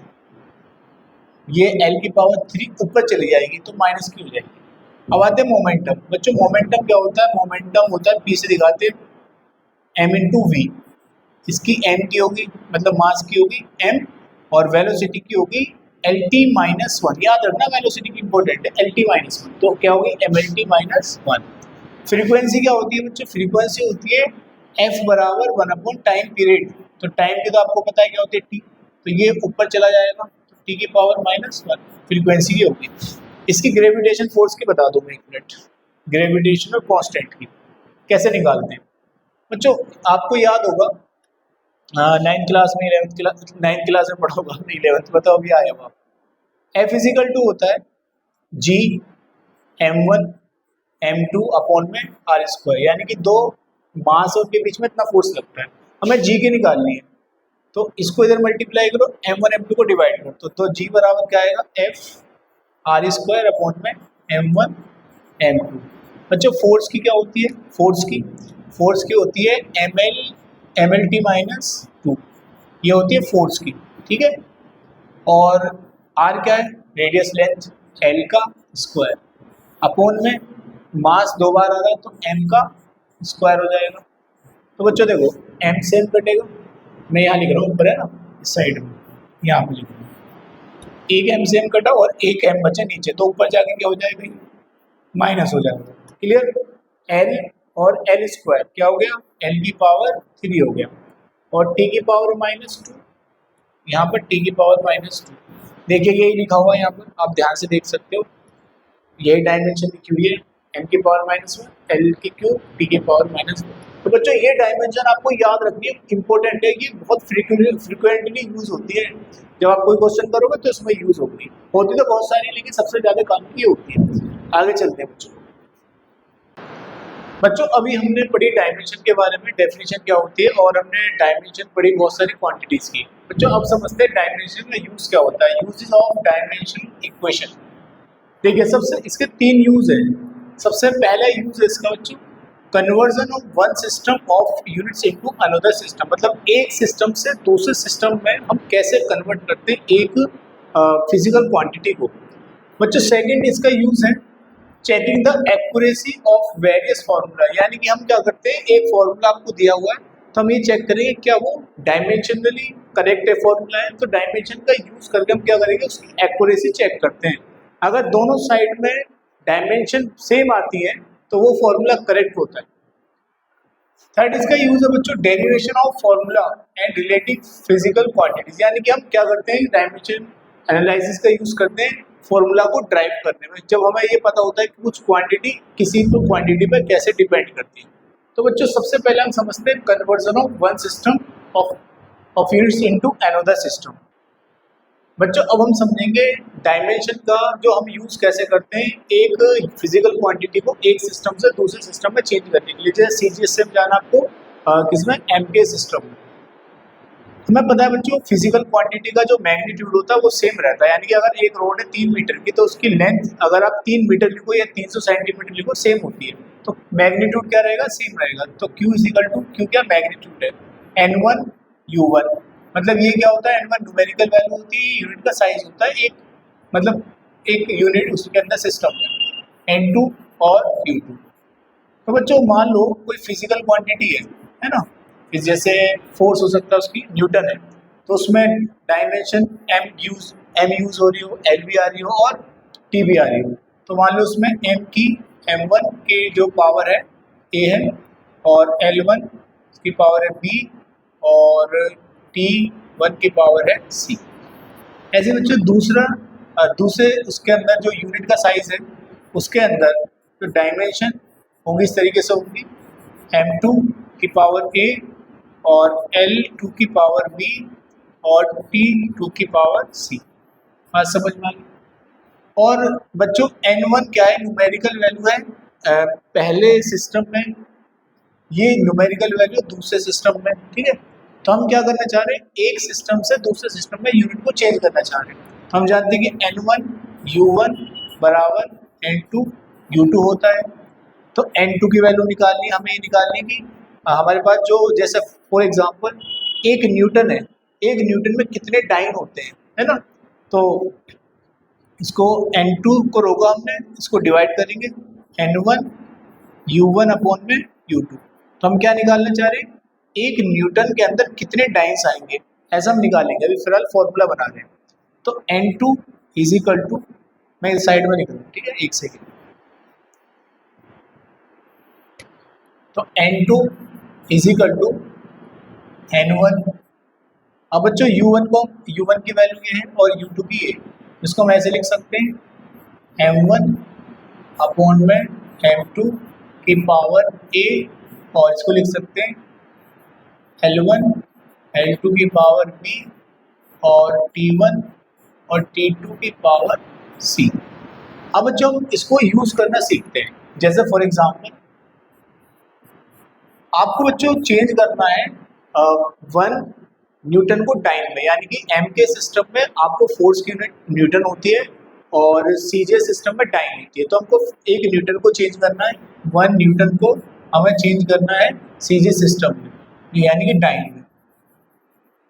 ये L की पावर 3 ऊपर चली जाएगी तो माइनस की हो जाएगी। अब आते हैं मोमेंटम। बच्चों मोमेंटम क्या होता है, मोमेंटम होता है P से दिखाते हैं M इंटू वी। इसकी M की होगी मतलब मास की होगी M, और वेलोसिटी की होगी LT माइनस 1। याद रखना वेलोसिटी की इंपॉर्टेंट है, LT माइनस 1, तो क्या होगी MLT माइनस 1। फ्रीक्वेंसी क्या होती है बच्चों, फ्रीक्वेंसी होती है F बराबर 1 अपॉन टाइम पीरियड। तो टाइम की तो आपको पता है क्या होती है T, तो ये ऊपर चला जाएगा, तो T की पावर माइनस 1 फ्रीक्वेंसी की होगी। इसकी ग्रेविटेशन फोर्स की बता दूं मैं, एक मिनट, ग्रेविटेशन और कांस्टेंट की कैसे निकालते हैं बच्चों, आपको याद होगा 9th क्लास में, 11th क्लास, 9th क्लास में पढ़ा होगा, 11th में तो अभी आया हुआ। F इजिकल टू होता है G M1 M2 अपॉन में R स्क्वायर, यानी कि दो मास और के बीच में इतना फोर्स लगता है, हमें G की निकालनी है, तो इसको इधर मल्टीप्लाई करो, M1 M2 को डिवाइड करो, तो G बराबर क्या आएगा F R स्क्वायर अपॉन में M1 M2। बच्चों फोर्स की क्या होती है, फोर्स की होती है MLT माइनस 2, ये होती है फोर्स की, ठीक है। और R क्या है, रेडियस लेंथ L का स्क्वायर अपॉन में मास दो बार आ रहा है तो M का स्क्वायर हो जाएगा। तो बच्चों देखो M से M कटेगा, मैं यहाँ लिख रहा हूँ ऊपर है ना इस साइड में, यहाँ पे लिख रहा हूँ, एक M से M कटा और एक M बचा नीचे, तो ऊपर जाके क्या हो जाएगा माइनस हो जाएगा। क्लियर, L और एल स्क्वायर क्या हो गया, एल की पावर 3 हो गया, और टी की पावर -2, यहाँ पर टी की पावर -2। देखिए यही लिखा हुआ है यहाँ पर, आप ध्यान से देख सकते हो, यही डायमेंशन लिखी हुई है, एन की पावर -1 एल की क्यूब टी की पावर -2। तो बच्चों ये डायमेंशन आपको याद रखनी है, इंपॉर्टेंट है, ये बहुत फ्रिक्वेंटली यूज होती है, जब आप कोई क्वेश्चन करोगे तो इसमें यूज होती होती तो बहुत सारी, लेकिन सबसे ज्यादा काम की होती है। आगे चलते हैं बच्चों अभी हमने पढ़ी डायमेंशन के बारे में, डेफिनेशन क्या होती है, और हमने डायमेंशन पढ़ी बहुत सारी क्वांटिटीज की। बच्चों अब समझते हैं डायमेंशन का यूज क्या होता है, यूजेस ऑफ डायमेंशन इक्वेशन। देखिए सबसे इसके 3 यूज है। सबसे पहला यूज है इसका बच्चों, conversion of one system of units into another system, मतलब एक सिस्टम से दूसरे सिस्टम में हम कैसे कन्वर्ट करते हैं एक फिजिकल क्वांटिटी को। बच्चों सेकंड इसका यूज है checking the accuracy of various formula, यानी कि हम क्या करते हैं, एक फार्मूला आपको दिया हुआ है तो हम ये चेक करेंगे क्या वो डायमेंशनली करेक्ट है फार्मूला है, तो डायमेंशन का यूज करके हम क्या करेंगे, उसकी एक्यूरेसी चेक करते हैं। अगर दोनों साइड में डायमेंशन सेम आती है तो वो फॉर्मूला करेक्ट होता है। थर्ड इसका यूज है बच्चों derivation of formula and relative physical quantities, यानी कि हम क्या करते हैं डायमेंशन एनालिसिस का यूज करते हैं फॉर्मूला को ड्राइव करने में, जब हमें ये पता होता है कि कुछ क्वांटिटी किसी को क्वांटिटी पर कैसे डिपेंड करती है। तो बच्चों सबसे पहले हम समझते हैं conversion of one system of units into another system. बच्चों अब हम समझेंगे डायमेंशन का जो हम यूज कैसे करते हैं एक फिजिकल क्वांटिटी को एक सिस्टम से दूसरे सिस्टम में चेंज करने के लिए। जैसे सीजीएस से जाना आपको किसमें, एमके सिस्टम में। हमें पता है बच्चों फिजिकल क्वांटिटी का जो मैग्नीट्यूड होता है वो सेम रहता है, यानी कि अगर एक रोड है 3 मीटर की तो उसकी लेंथ अगर आप 3 मीटर लिखो या 300 सेंटीमीटर लिखो सेम होती है, तो मैग्नीट्यूड क्या रहेगा, सेम रहेगा। तो Q Q क्या मैग्नीट्यूड है, N1 U1, मतलब ये क्या होता है, N1 न्यूमेरिकल वैल्यू होती है, यूनिट का साइज होता है एक, मतलब एक यूनिट उसके अंदर सिस्टम है, N2 और U2। तो बच्चों मान लो कोई फिजिकल क्वांटिटी है ना, जैसे फोर्स हो सकता है उसकी न्यूटन है, तो उसमें डायमेंशन एम यूज हो रही हो, एल भी आ रही हो और टी भी आ रही हो। तो मान लो उसमें एम की m1 की जो पावर है ए है, और L1 की पावर है बी, और T1 की पावर है सी। ऐसे बच्चों दूसरे उसके अंदर जो यूनिट का साइज है उसके अंदर तो डायमेंशन होगी इस तरीके से होगी, m2 की पावर a और L2 की पावर b और T2 की पावर c। बात समझ में आ गई। और बच्चों n1 क्या है, न्यूमेरिकल वैल्यू है पहले सिस्टम में, ये न्यूमेरिकल वैल्यू दूसरे सिस्टम में, ठीक है। तो हम क्या करना चाह रहे हैं, एक सिस्टम से दूसरे सिस्टम में यूनिट को चेंज करना चाह रहे हैं। तो हम जानते हैं कि n1 u1 बराबर n2 u2 होता है। तो n2 की वैल्यू निकालनी, हमें ये निकालनी कि हमारे पास जो जैसे फॉर एग्जांपल एक न्यूटन है, एक न्यूटन में कितने डाइन होते हैं, है ना। तो इसको n2 को रोका हमने, इसको डिवाइड करेंगे n1 u1 अपॉन में u2। तो हम क्या निकालना चाह रहे हैं, एक न्यूटन के अंदर कितने डाइन्स आएंगे, ऐसा हम निकालेंगे। अभी फिलहाल फॉर्मूला बना रहे हैं। तो n2 इज इक्वल टू, मैं इस साइड में लिख रहा हूँ, ठीक है, एक सेकेंड। तो n2 is equal to n1। अब बच्चों u1 की वैल्यू ये है और u2 की ये, इसको हम ऐसे लिख सकते हैं m1 अपॉन में m2 की पावर a, और इसको लिख सकते हैं L1 L2 की पावर b और T1 और T2 की पावर c। अब बच्चों हम इसको यूज करना सीखते हैं। जैसे फॉर एग्जाम्पल आपको बच्चों चेंज करना है 1 न्यूटन को टाइम में, यानी कि एम के सिस्टम में आपको फोर्स की यूनिट न्यूटन होती है और सीजे सिस्टम में टाइम होती है। तो हमको एक न्यूटन को चेंज करना है, 1 न्यूटन को हमें चेंज करना है सीजे सिस्टम में, यानी कि टाइम में।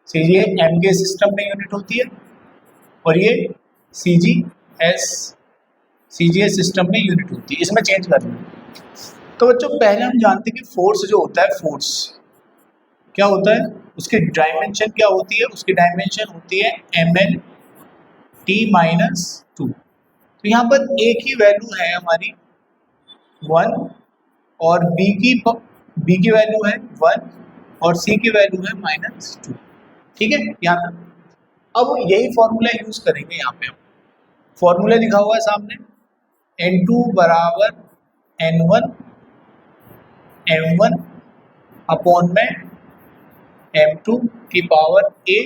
सीजे एम के सिस्टम में यूनिट होती है और ये सीजीएस सिस्टम में यूनिट होती है, इसमें चेंज करना है। तो बच्चों पहले हम जानते हैं कि फोर्स जो होता है, फोर्स क्या होता है, उसकी डायमेंशन क्या होती है, उसकी डायमेंशन होती है ml t-2। तो यहाँ पर एक ही वैल्यू है हमारी 1 और बी की वैल्यू है 1 और सी की वैल्यू है -2। ठीक है, यहाँ तक। अब यही फॉर्मूला यूज करेंगे यहाँ पे। फॉर्मूला लिखा हुआ है सामने, N2 बराबर N1 M1 अपॉन में M2 की पावर A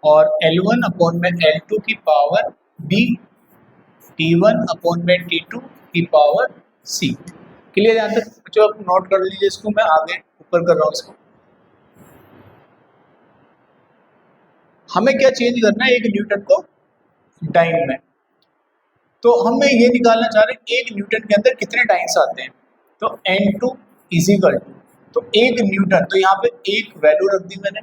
और L1 अपॉन में L2 की पावर B, T1 अपॉन में T2 की पावर C। क्लियर? यहाँ तक जो आप नोट कर लीजिए इसको, मैं आगे ऊपर कर रहा हूँ इसको। हमें क्या चेंज करना है, एक न्यूटन को डाइन में। तो हमें ये निकालना चाह रहे हैं एक न्यूटन के अंदर कितने डाइन्स आते हैं। तो N2 इजिकल टू, तो एक न्यूटन, तो यहाँ पे एक वैल्यू रख दी मैंने।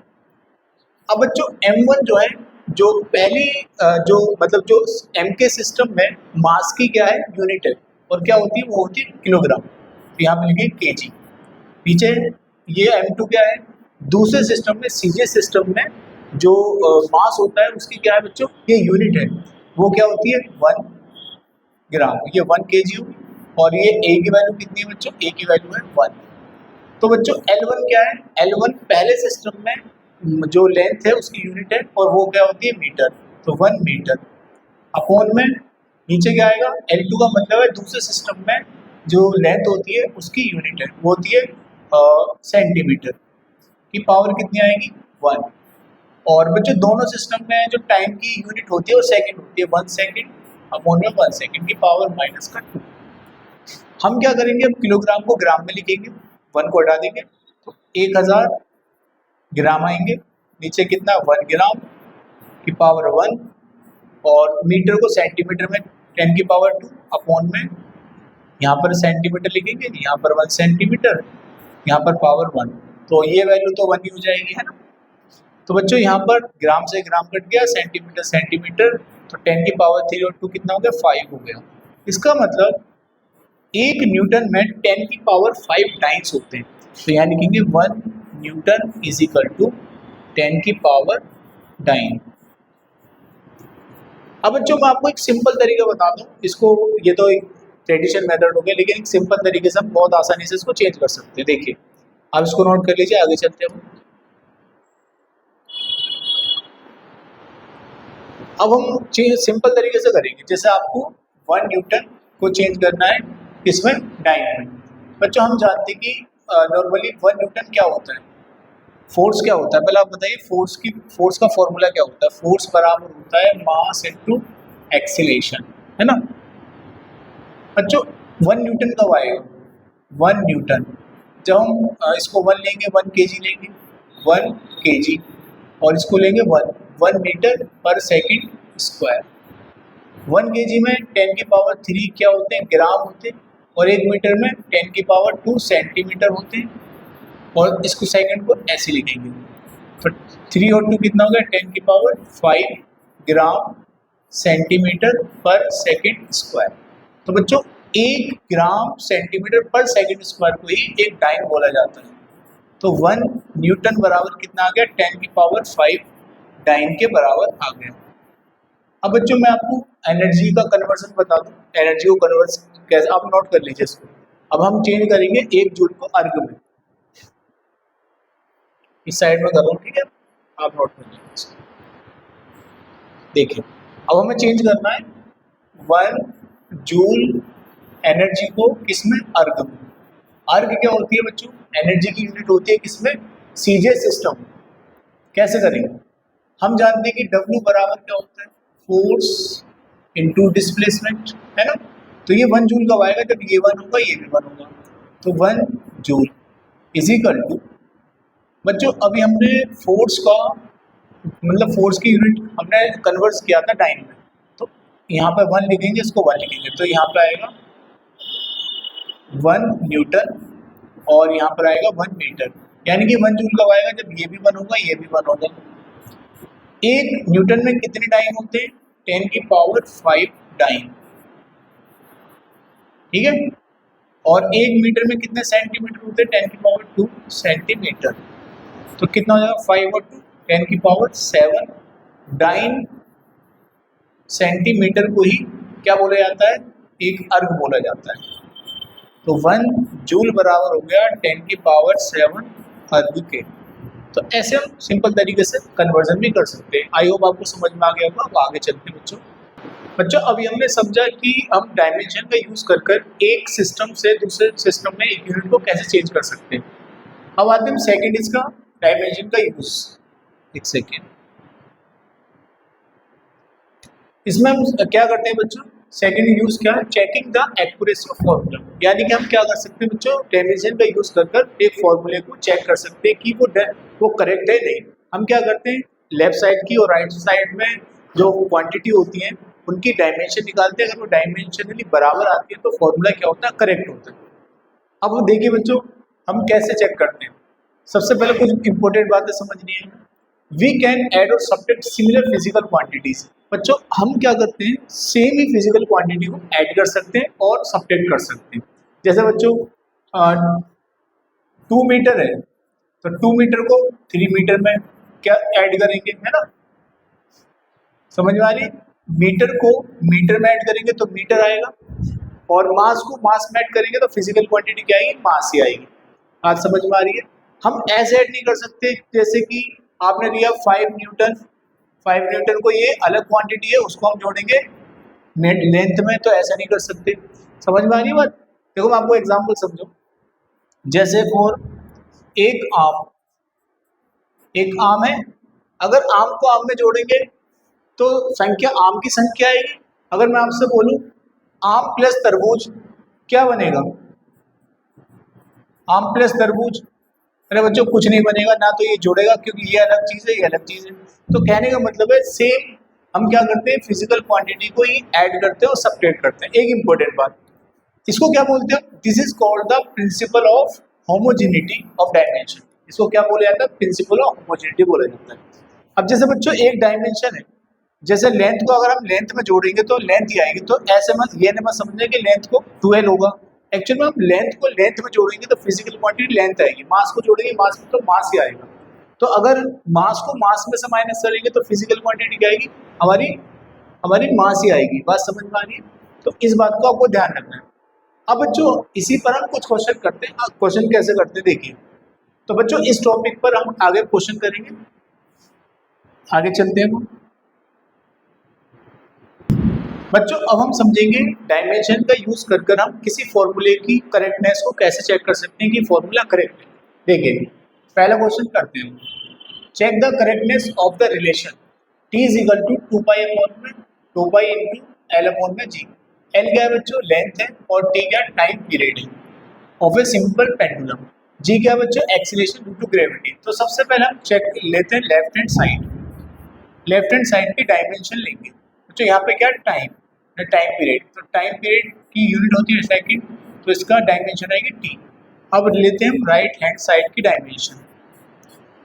अब बच्चों M1 जो है, जो पहली जो मतलब जो M के सिस्टम में मास की क्या है, यूनिट है, और क्या होती है, वो होती है किलोग्राम। तो यहाँ पे लिखिए केजी। पीछे ये M2 क्या है, दूसरे सिस्टम में सीजे सिस्टम में जो मास होता है उसकी क्या है बच्चों, ये यूनिट है, वो क्या होती है 1 ग्राम। ये 1 kg हुई, और ये A की वैल्यू कितनी है बच्चों, A की वैल्यू है 1। तो बच्चों L1 क्या है, L1 पहले सिस्टम में जो लेंथ है उसकी यूनिट है, और वो क्या होती है मीटर। तो 1 मीटर अपॉन में नीचे क्या आएगा, L2 का मतलब है दूसरे सिस्टम में जो लेंथ होती है उसकी यूनिट है, वो होती है सेंटीमीटर की पावर कितनी आएगी 1। और बच्चों दोनों सिस्टम में जो टाइम की यूनिट होती है वो सेकंड होती है, 1 सेकंड अपॉन में 1 सेकंड की पावर -2। हम क्या करेंगे, अब किलोग्राम को ग्राम में लिखेंगे, 1 को हटा देंगे तो 1000 ग्राम आएंगे। नीचे कितना, 1 ग्राम की पावर 1, और मीटर को सेंटीमीटर में 10 की पावर 2 अपॉन में यहाँ पर सेंटीमीटर लिखेंगे, यहाँ पर 1 सेंटीमीटर, यहाँ पर पावर 1। तो ये वैल्यू तो 1 ही हो जाएगी, है ना। तो बच्चों यहाँ पर ग्राम से ग्राम कट गया, सेंटीमीटर सेंटीमीटर, तो 10 की पावर 3 और 2 कितना हो गया, 5 हो गया। इसका मतलब एक न्यूटन में 10 की पावर 5 टाइम्स होते हैं। तो यहाँ लिखेंगे 1 न्यूटन इज इक्वल टू 10 की पावर 9। अब बच्चों मैं आपको एक सिंपल तरीका बता दूं इसको, ये तो एक ट्रेडिशनल मेथड हो गया, लेकिन एक सिंपल तरीके से हम बहुत आसानी से इसको चेंज कर सकते हैं। देखिए आप इसको नोट कर लीजिए, आगे चलते हैं। अब हम चेंज सिंपल तरीके से करेंगे, जैसे आपको 1 न्यूटन को चेंज करना है इसमें डाइन में। बच्चों हम जानते हैं कि नॉर्मली 1 न्यूटन क्या होता है, फोर्स क्या होता है, पहले आप बताइए फोर्स का फॉर्मूला क्या होता है। फोर्स बराबर होता है मास इनटू एक्सीलरेशन, है ना। बच्चों 1 न्यूटन कब आएगा, 1 न्यूटन जब हम इसको 1 लेंगे, 1 kg लेंगे, 1 kg, और इसको लेंगे 1 मीटर पर सेकंड स्क्वायर। 1 kg में 10 की पावर 3 क्या होते हैं, ग्राम होते हैं, और 1 मीटर में 10 की पावर 2 सेंटीमीटर होते हैं, और इसको सेकंड को ऐसे लिखेंगे। तो 3 और 2 कितना हो गया, 10 की पावर 5 ग्राम सेंटीमीटर पर सेकंड स्क्वायर। तो बच्चों 1 ग्राम सेंटीमीटर पर सेकंड स्क्वायर को ही एक डाइन बोला जाता है। तो 1 न्यूटन बराबर कितना आ गया, 10 की पावर 5 डाइन के बराबर आ गया। अब बच्चों मैं आपको एनर्जी का कन्वर्जन बता दूं, एनर्जी को कन्वर्ट कैसे, आप नोट कर लीजिए इसको। अब हम चेंज करेंगे 1 जूल को अर्ग में, इस साइड में कर रहा हूँ, ठीक है, आप नोट कर लीजिए इसको। देखिए अब हमें चेंज करना है 1 जूल एनर्जी को किसमें, अर्ग में। अर्ग क्या होती है बच्चों, एनर्जी की यूनिट होती है किसमें, सीजे सिस्टम। कैसे करेंगे, हम जानते हैं कि W बराबर क्या होता है, फोर्स इनटू डिस्प्लेसमेंट, है ना। तो ये 1 जूल कब आएगा, जब ये 1 होगा ये भी 1 होगा। तो 1 जूल इज इक्वल टू, बच्चों अभी हमने फोर्स का मतलब फोर्स की यूनिट हमने कन्वर्ट किया था डाइन में, तो यहाँ पे 1 लिखेंगे, इसको 1 लिखेंगे, तो यहाँ पे आएगा 1 न्यूटन, और यहाँ पर आएगा 1 मीटर। यानी कि 1 जूल कब आएगा, जब ये भी 1 होगा ये भी 1 होगा। 1 न्यूटन में कितने डाइन होते हैं, 10 की पावर 5 डाइन, ठीक है। और 1 मीटर में कितने सेंटीमीटर होते हैं, 10 की पावर 2 सेंटीमीटर। तो कितना हो जाएगा, 5 और 2 10 की पावर 7 डाइन सेंटीमीटर को ही क्या बोला जाता है, एक अर्ग बोला जाता है। तो 1 जूल बराबर हो गया 10⁷ अर्ग के। तो ऐसे हम सिंपल तरीके से कन्वर्जन भी कर सकते हैं। आई होप आपको समझ में आ गया होगा। अब आगे चलते हैं बच्चों अभी हमने समझा कि हम डायमेंशन का यूज कर एक सिस्टम से दूसरे सिस्टम में एक यूनिट को कैसे चेंज कर सकते हैं। अब आते हैं सेकेंड इसका डायमेंशन का यूज। एक सेकेंड, इसमें हम क्या करते हैं बच्चों, सेकेंड यूज क्या है, checking the accuracy of formula. यानी कि हम क्या कर सकते हैं बच्चों, डायमेंशन का यूज कर एक फॉर्मूले को चेक कर सकते हैं कि वो करेक्ट है नहीं। हम क्या करते हैं, लेफ्ट साइड की और राइट साइड में जो क्वांटिटी होती है उनकी डायमेंशन निकालते हैं। अगर वो डायमेंशनली बराबर आती है तो फॉर्मूला क्या होता है, करेक्ट होता है। अब देखिए बच्चों हम कैसे चेक करते हैं। सबसे पहले कुछ इंपॉर्टेंट बातें समझनी है। वी कैन ऐड और सब्ट्रैक्ट सिमिलर फिजिकल क्वांटिटीज। बच्चों हम क्या करते हैं, सेम ही फिजिकल क्वांटिटी को ऐड कर सकते हैं और सब्ट्रैक्ट कर सकते हैं। जैसे बच्चों 2 मीटर है तो 2 मीटर को 3 मीटर में क्या ऐड करेंगे, है ना, समझ में आ रही। मीटर को मीटर में ऐड करेंगे तो मीटर आएगा, और मास को मास में ऐड करेंगे तो फिजिकल क्वांटिटी क्या आएगी, मास ही आएगी। आज समझ में आ रही है। हम ऐसे ऐड नहीं कर सकते जैसे कि आपने लिया 5 न्यूटन, 5 न्यूटन को ये अलग क्वांटिटी है उसको हम जोड़ेंगे लेंथ में, तो ऐसा नहीं कर सकते। समझ में आ रही बात। देखो मैं आपको एग्जांपल समझो। जैसे फॉर एक आम है, अगर आम को आम में जोड़ेंगे तो संख्या आम की संख्या आएगी। अगर मैं आपसे बोलूं आम प्लस तरबूज क्या बनेगा, आम प्लस तरबूज, अरे बच्चों कुछ नहीं बनेगा ना, तो ये जोड़ेगा क्योंकि ये अलग चीज है ये अलग चीज है। तो कहने का मतलब है सेम हम क्या करते हैं, फिजिकल क्वांटिटी को ही ऐड करते हैं और सब्ट्रैक्ट करते हैं। एक इंपॉर्टेंट बात, इसको क्या बोलते हैं, this is called the principle of homogeneity of dimension. इसको क्या बोला जाता है, प्रिंसिपल ऑफ होमोजेनिटी बोला जाता है। अब जैसे बच्चों एक डायमेंशन है, जैसे लेंथ को अगर हम लेंथ में जोड़ेंगे तो लेंथ ही आएगी। तो ऐसे मत ये नहीं मत समझे कि लेंथ को 12 होगा। एक्चुअली में हम लेंथ को लेंथ में जोड़ेंगे तो फिजिकल क्वांटिटी लेंथ आएगी, मास को जोड़ेंगे मास में तो मास ही आएगा। तो अगर मास को मास में से माइनस करेंगे तो फिजिकल क्वांटिटी क्या आएगी, हमारी मास ही आएगी। बात समझ में आ रही है। तो इस बात को आपको ध्यान रखना है। अब बच्चों इसी पर हम कुछ क्वेश्चन करते हैं। क्वेश्चन कैसे करते हैं देखिए। तो बच्चों इस टॉपिक पर हम आगे क्वेश्चन करेंगे। आगे चलते हैं बच्चों। अब हम समझेंगे डायमेंशन का यूज कर हम किसी फॉर्मूले की करेक्टनेस को कैसे चेक कर सकते हैं कि फॉर्मूला करेक्ट है। देखिए पहला क्वेश्चन करते हैं, check the correctness of the relation t is equal to 2 pi upon में 2 पाई इंटू एल अपॉन में जी। एल क्या है बच्चों, लेंथ है, और टी क्या टाइम पीरियड है ऑफ ए सिंपल पेंडुलम। जी क्या है बच्चों, एक्सीलरेशन ड्यू टू ग्रेविटी। तो सबसे पहले हम चेक लेते हैं left hand side, left hand side की डायमेंशन लेंगे। तो यहाँ पे क्या टाइम पीरियड, तो टाइम पीरियड की यूनिट होती है सेकंड, तो इसका डायमेंशन आएगी टी। अब लेते हैं हम राइट हैंड साइड की डायमेंशन।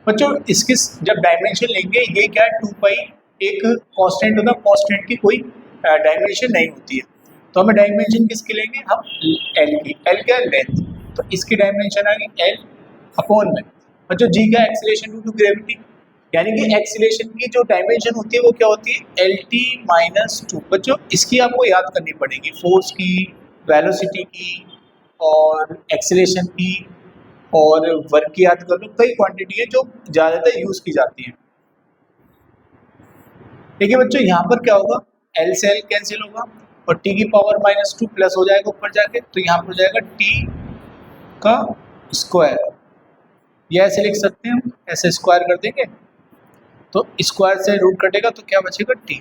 बच्चों इसकी जब डायमेंशन लेंगे ये क्या है 2 पाई, एक कांस्टेंट होता है, कांस्टेंट की कोई डायमेंशन नहीं होती है। तो हमें डायमेंशन किसकी लेंगे, हम एल की। एल क्या है लेंथ, तो इसकी डायमेंशन आ गई एल अपॉन में। बच्चों जी का एक्सीलरेशन ड्यू टू ग्रेविटी, यानी कि एक्सीलरेशन की जो डायमेंशन होती है वो क्या होती है एल टी माइनस 2। बच्चों इसकी आपको याद करनी पड़ेगी, फोर्स की, वेलोसिटी की और एक्सीलरेशन की और वर्क की याद कर लो। कई क्वांटिटी है जो ज़्यादातर यूज़ की जाती है। देखिए बच्चों यहाँ पर क्या होगा, एल से एल कैंसिल होगा और टी की पावर माइनस 2 प्लस हो जाएगा ऊपर जाके, तो यहाँ पर हो जाएगा टी का स्क्वायर। ये ऐसे लिख सकते हैं हम, ऐसे स्क्वायर कर देंगे तो स्क्वायर से रूट कटेगा तो क्या बचेगा टी।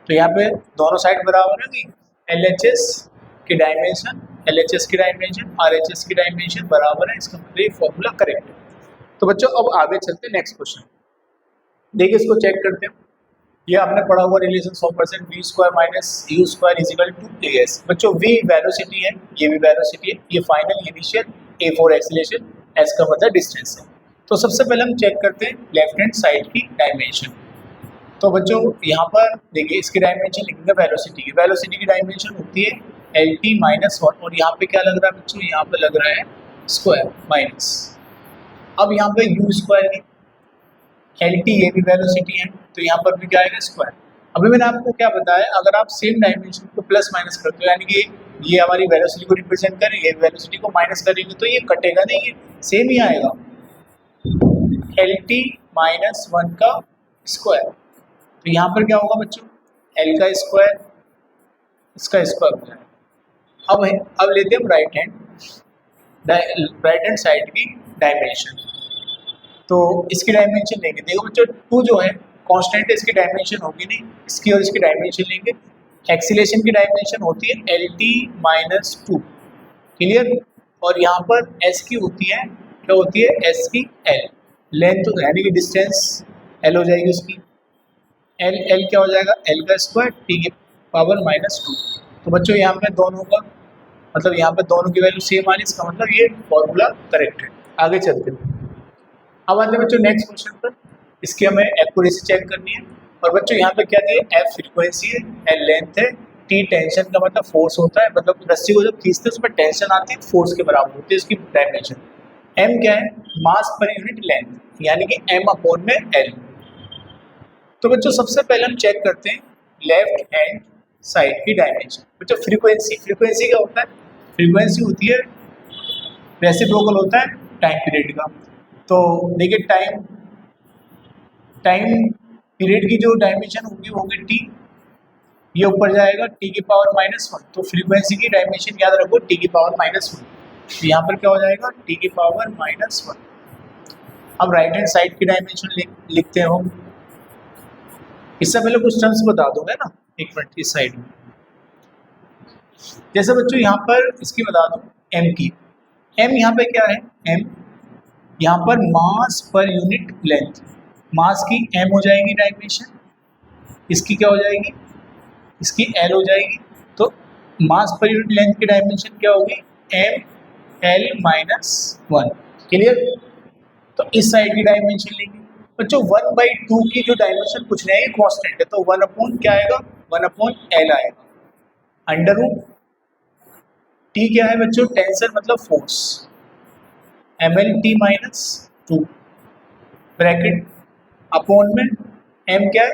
तो यहाँ पे दोनों साइड बराबर होगी, एल एच एस की डायमेंशन, एल एच एस की डायमेंशन, आर एच एस की डायमेंशन बराबर है। इसका मतलब ये फॉर्मूला करेक्ट है। तो बच्चों अब आगे चलते हैं नेक्स्ट क्वेश्चन। देखिए इसको चेक करते हैं। ये आपने पढ़ा हुआ relation 100% V square minus U square is equal to A S. बच्चों वी वेलोसिटी है, ये भी वेलोसिटी है, ये final initial, A for acceleration, S का मतलब डिस्टेंस है। तो सबसे पहले हम चेक करते हैं लेफ्ट हैंड साइड की डायमेंशन। तो बच्चों यहाँ पर देखिए इसकी डायमेंशन लिखेंगे वेलोसिटी की। वेलोसिटी की डायमेंशन होती है एल टी माइनस 1, और यहाँ पे क्या लग रहा है बच्चों, यहाँ पे लग रहा है स्क्वायर माइनस। अब यहाँ पे यू स्क्वायर की, एल टी ये भी वेलोसिटी है तो यहाँ पर भी क्या आएगा स्क्वायर। अभी मैंने आपको क्या बताया, अगर आप सेम डायमेंशन को प्लस माइनस करते हो, यानी कि ये हमारी वेलोसिटी को रिप्रेजेंट करेंगे, वेलोसिटी को माइनस करेंगे तो ये कटेगा नहीं, ये सेम ही आएगा, LT माइनस 1 का स्क्वायर। तो यहाँ पर क्या होगा बच्चों, L का स्क्वायर इसका स्क्वायर हो जाएगा। अब लेते हैं हम राइट हैंड साइड की डायमेंशन। तो इसकी डायमेंशन लेंगे, देखो बच्चों 2 जो है कांस्टेंट है, इसकी डायमेंशन होगी नहीं, इसकी और इसकी डायमेंशन लेंगे। एक्सीलेशन की डायमेंशन होती है LT माइनस 2, क्लियर। और यहाँ पर S की होती है, क्या होती है, S की L, लेंथ यानी कि डिस्टेंस L हो जाएगी उसकी, L क्या हो जाएगा, L का स्क्वायर T की पावर माइनस 2। तो बच्चों यहाँ पे दोनों का मतलब यहाँ पे दोनों की वैल्यू सेम आ रही है, इसका मतलब ये फॉर्मूला करेक्ट है। आगे चलते हैं, अब आते हैं बच्चों नेक्स्ट क्वेश्चन पर। इसकी हमें एक्यूरेसी चेक करनी है। और बच्चों यहाँ पे क्या दिया, F फ्रीक्वेंसी है, L लेंथ है, T टेंशन का मतलब फोर्स होता है, मतलब रस्सी को जब खींचते हैं उसमें टेंशन आती है, फोर्स के बराबर होती है इसकी डायमेंशन। M क्या है, मास पर यूनिट लेंथ, यानी कि M अपॉन में L। तो बच्चों सबसे पहले हम चेक करते हैं लेफ्ट हैंड साइड की डायमेंशन। बच्चों फ्रीक्वेंसी क्या होता है, फ्रीक्वेंसी होती है रेसिप्रोकल होता है टाइम पीरियड का। तो देखिए टाइम पीरियड की जो डायमेंशन होगी वो होगी T, ये ऊपर जाएगा T की पावर माइनस 1। तो फ्रीक्वेंसी की डायमेंशन याद रखो T की पावर माइनस 1। तो यहाँ पर क्या हो जाएगा, T की पावर माइनस 1। अब राइट हैंड साइड की डायमेंशन लिखते हैं हम। इससे पहले कुछ टर्म्स बता दूंगा ना, एक मिनट इस साइड में। जैसे बच्चों यहाँ पर इसकी बता दूं M की, M यहाँ पे क्या है, M यहाँ पर मास पर यूनिट लेंथ, मास की M हो जाएगी डायमेंशन, इसकी क्या हो जाएगी, इसकी L हो जाएगी। तो मास पर यूनिट लेंथ की डायमेंशन क्या होगी, M L माइनस 1, क्लियर। तो इस साइड की डायमेंशन लेंगे बच्चों, 1/2 की जो डायमेंशन पूछ रहे हैं कांस्टेंट है, तो 1 अपॉन क्या आएगा, 1 अपॉन L आएगा, अंडर रूट T क्या है बच्चों, टेंशन मतलब force, MLT minus 2 bracket upon में M क्या है,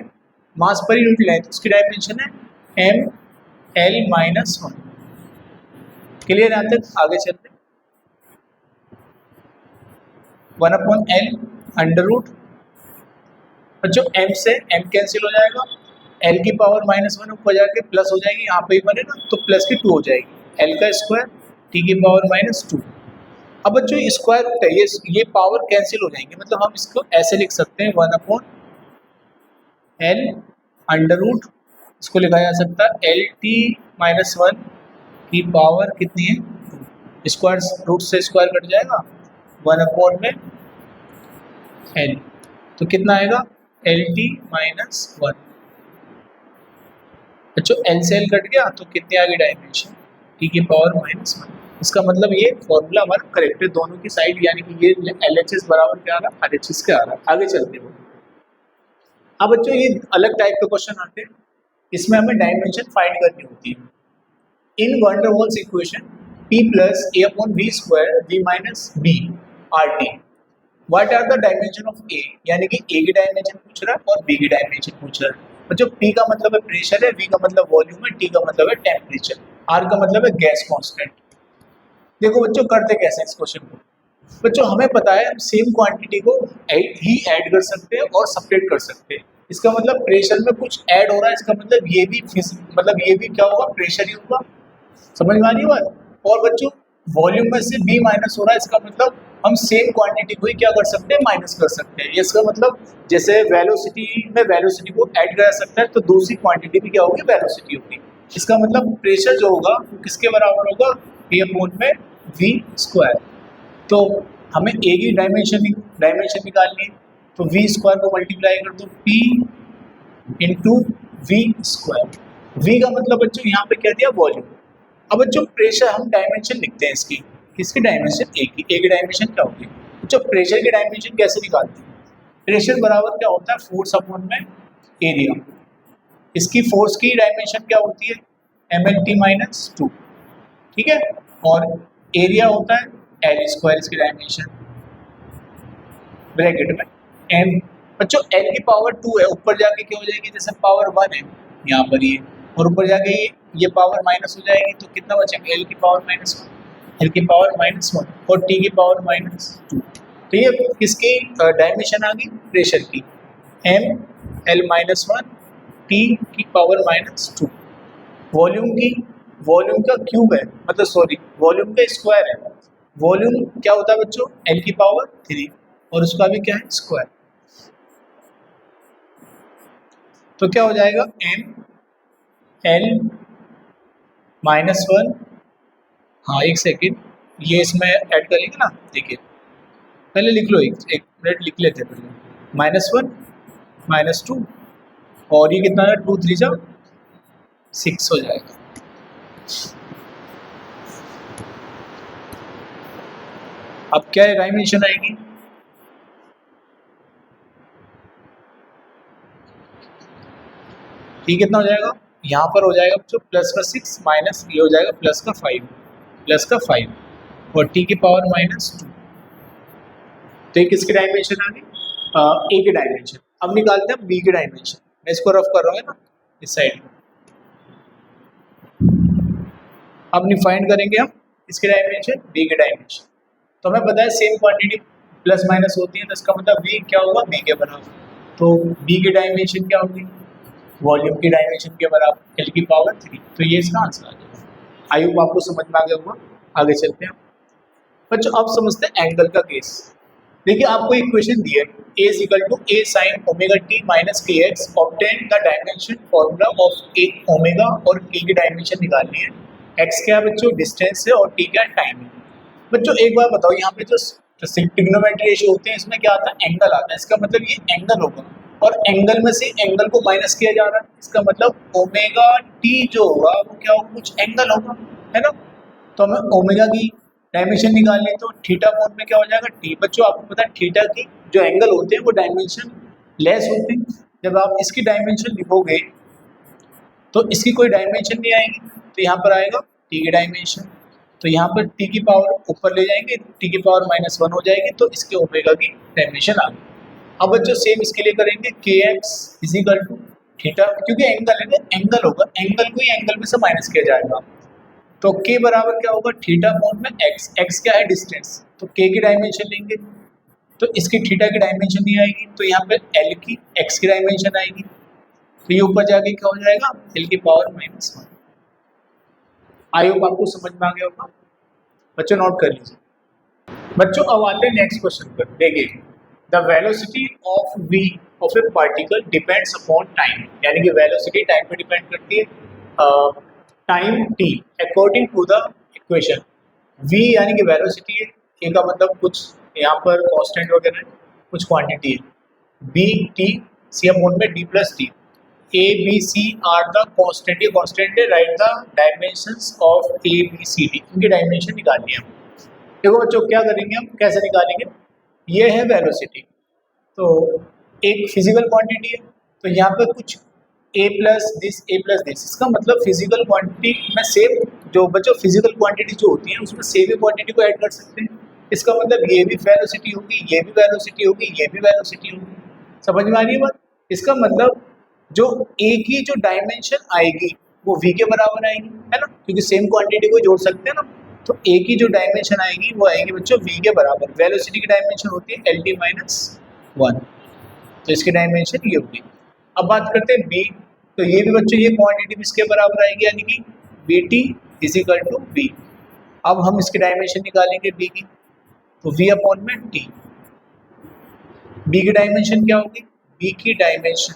मास पर यूनिट लेंथ, उसकी डायमेंशन है M L माइनस 1, क्लियर। यहाँ तक आगे चलते, 1 अपॉन L अंडर रूट, बच्चों M से M कैंसिल हो जाएगा, L की पावर माइनस 1 ऊपर जाके प्लस हो जाएगी, यहाँ पे ही बने ना तो प्लस की 2 हो जाएगी, L का स्क्वायर T की पावर माइनस 2। अब बच्चों स्क्वायर रूट है, ये पावर कैंसिल हो जाएंगे, मतलब हम इसको ऐसे लिख सकते हैं 1 अपॉन L अंडर रूट, इसको लिखा जा सकता है LT माइनस 1 की पावर कितनी है, स्क्वायर रूट से स्क्वायर कट जाएगा, 1 अपॉन में L, तो कितना आएगा LT माइनस 1। बच्चों L से L कट गया तो कितनी आ गई डायमेंशन, T की पावर माइनस 1। इसका मतलब ये फॉर्मूला हमारा करेक्ट है, दोनों की साइड यानी कि ये LHS बराबर क्या आ रहा है, RHS के आ रहा है। आगे चलते हैं। अब बच्चों ये अलग टाइप के क्वेश्चन आते हैं, इसमें हमें डायमेंशन फाइंड करनी होती है। In van der Waals equation P plus A upon V square V minus B RT, what are the dimension of A, यानी कि A की डायमेंशन पूछ रहा है और B की डायमेंशन पूछ रहा है। बच्चों P का मतलब है प्रेशर है, V का मतलब वॉल्यूम है, T का मतलब है टेम्परेचर, R का मतलब है गैस कांस्टेंट। देखो बच्चों करते कैसे इस क्वेश्चन को, बच्चों हमें पता है हम सेम क्वांटिटी को ही ऐड कर सकते हैं और सब्ट्रैक्ट कर सकते हैं। इसका मतलब प्रेशर में कुछ ऐड हो रहा है, इसका मतलब ये भी क्या होगा, प्रेशर ही होगा, समझ में आ रही है बात। और बच्चों वॉल्यूम में से B माइनस हो रहा है, इसका मतलब हम सेम क्वांटिटी को ही क्या कर सकते हैं, माइनस कर सकते हैं। इसका मतलब जैसे वेलोसिटी में वेलोसिटी को ऐड कर सकता है तो दूसरी क्वांटिटी भी क्या होगी, वेलोसिटी होगी। इसका मतलब प्रेशर जो होगा वो किसके बराबर होगा, P अपॉन में V स्क्वायर। तो हमें A की डायमेंशन निकालनी है, तो V स्क्वायर को मल्टीप्लाई कर दो P into V square. V का मतलब बच्चों यहाँ पे क्या दिया, वॉल्यूम। अब बच्चों प्रेशर हम डायमेंशन लिखते हैं इसकी, किसकी डायमेंशन, A की डायमेंशन क्या होगी। बच्चों प्रेशर की डायमेंशन कैसे निकालते हैं, प्रेशर बराबर क्या होता है, फोर्स अपॉन में एरिया। इसकी फोर्स की डायमेंशन क्या होती है, MLT माइनस 2, ठीक है। और एरिया होता है L स्क्वायर, इसकी डायमेंशन ब्रैकेट में M। बच्चों L की पावर 2 है, ऊपर जाके क्या हो जाएगी, जैसे पावर 1 है यहाँ पर ये, और ऊपर जाके ये पावर माइनस हो जाएगी, तो कितना बचेगा, एल की पावर -1, एल की पावर -1 और टी की पावर -2। तो ये किसकी डायमेंशन आ गई, प्रेशर की, एम एल -1 टी की पावर -2। वॉल्यूम की, वॉल्यूम का क्यूब है, मतलब सॉरी वॉल्यूम का स्क्वायर है। वॉल्यूम क्या होता है बच्चों, एल की पावर 3 और उसका भी क्या है, स्क्वायर। तो क्या हो जाएगा, एम एल -1, हाँ एक सेकेंड, ये इसमें ऐड करेंगे ना, देखिए पहले लिख लो, एक मिनट लिख लेते हैं पहले, -1 -2 और ये कितना है, 2 3 जा 6 हो जाएगा। अब क्या है, डायमेंशन आएगी, ठीक कितना हो जाएगा, यहाँ पर हो जाएगा बच्चों प्लस का 6 माइनस ये हो जाएगा प्लस का 5 और टी की पावर -2। तो ये किसकी डायमेंशन आ गई, ए की डायमेंशन। अब निकालते हैं बी की डायमेंशन, मैं इसको रफ कर रहा हूँ ना इस साइड। अब फाइंड करेंगे हम इसकी डायमेंशन, बी की डायमेंशन। तो हमें पता है सेम क्वांटिटी प्लस माइनस होती है, तो इसका मतलब वी क्या होगा, बी के बराबर। तो बी की डायमेंशन क्या होगी, वॉल्यूम की डायमेंशन के बराबर, एल की पावर 3। तो ये इसका आंसर आ जाएगा। आई होप आपको समझ में आ गया होगा। आगे चलते हैं बच्चों, अब समझते हैं एंगल का केस। देखिए आपको एक क्वेश्चन दिया है, A is equal to A sin omega t minus kx, obtain the dimension formula of A omega और T की डायमेंशन निकालनी है। x क्या है बच्चों, डिस्टेंस है, और T क्या है, टाइम है। बच्चों एक बार बताओ, यहाँ पे जो ट्रिग्नोमेट्री रेशियो होते हैं इसमें क्या आता है, एंगल आता है। इसका मतलब ये एंगल होगा, और एंगल में से एंगल को माइनस किया जा रहा है, इसका मतलब ओमेगा टी जो होगा वो क्या होगा, कुछ एंगल होगा, है ना। तो हमें ओमेगा की डायमेंशन निकालनी है, तो थीटा कोण में क्या हो जाएगा, टी। बच्चों आपको पता है थीटा की जो एंगल होते हैं वो डायमेंशन लेस होते हैं। जब आप इसकी डायमेंशन लिखोगे तो इसकी कोई डायमेंशन नहीं आएगी, तो यहाँ पर आएगा टी की डायमेंशन। तो यहाँ पर टी की पावर ऊपर ले जाएंगे, टी की पावर -1 हो जाएगी, तो इसके ओमेगा की डायमेंशन आ गई। अब बच्चों सेम इसके लिए करेंगे, K X is equal to theta, क्योंकि एंगल है ना, एंगल होगा, एंगल को ही एंगल में से माइनस किया जाएगा। तो के बराबर क्या होगा, थीटा कोण में एक्स, एक्स क्या है, डिस्टेंस, तो के की डायमेंशन लेंगे, तो इसकी थीटा की डायमेंशन नहीं आएगी, तो यहाँ पे एल की एक्स की डायमेंशन आएगी। तो ये ऊपर जाके क्या हो जाएगा, एल की पावर -1। आई होप आपको समझ में आ गया होगा। बच्चों नोट कर लीजिए। बच्चों अब आते हैं नेक्स्ट क्वेश्चन पर। देखिए, the velocity of v of a particle depends upon time, यानी कि वेलोसिटी टाइम पे डिपेंड करती है, time t according to the equation. v यानी कि वेलोसिटी है, a का मतलब कुछ यहाँ पर कांस्टेंट वगैरह है, कुछ क्वांटिटी है, b t c अपॉन में d plus t, a b c are the constant, ये कांस्टेंट है, right the dimensions of a b c d, इनकी डायमेंशन निकालनी है। देखो बच्चों क्या करेंगे हम, कैसे निकालेंगे, ये है वेलोसिटी, तो एक फिजिकल क्वांटिटी है, तो यहाँ पर कुछ a प्लस दिस, इसका मतलब फिजिकल क्वांटिटी में सेम, जो बच्चों फिजिकल क्वांटिटी जो होती है उसमें सेम ही क्वांटिटी को ऐड कर सकते हैं। इसका मतलब ये भी वेलोसिटी होगी, ये भी वेलोसिटी होगी, ये भी वेलोसिटी होगी। समझ में आ रही है बात। इसका मतलब जो a की जो डायमेंशन आएगी वो v के बराबर आएगी, है ना, क्योंकि सेम क्वांटिटी को जोड़ सकते हैं ना। तो a की जो डायमेंशन आएगी वो आएगी बच्चों v के बराबर। वेलोसिटी की डायमेंशन होती है lt -1, तो इसकी डायमेंशन ये होगी। अब बात करते हैं b, तो ये भी बच्चों ये क्वांटिटी भी इसके बराबर आएगी, यानी कि bt is equal to v। अब हम इसकी डायमेंशन निकालेंगे b की, तो v अपॉन में t। b की डायमेंशन क्या होगी, b की डायमेंशन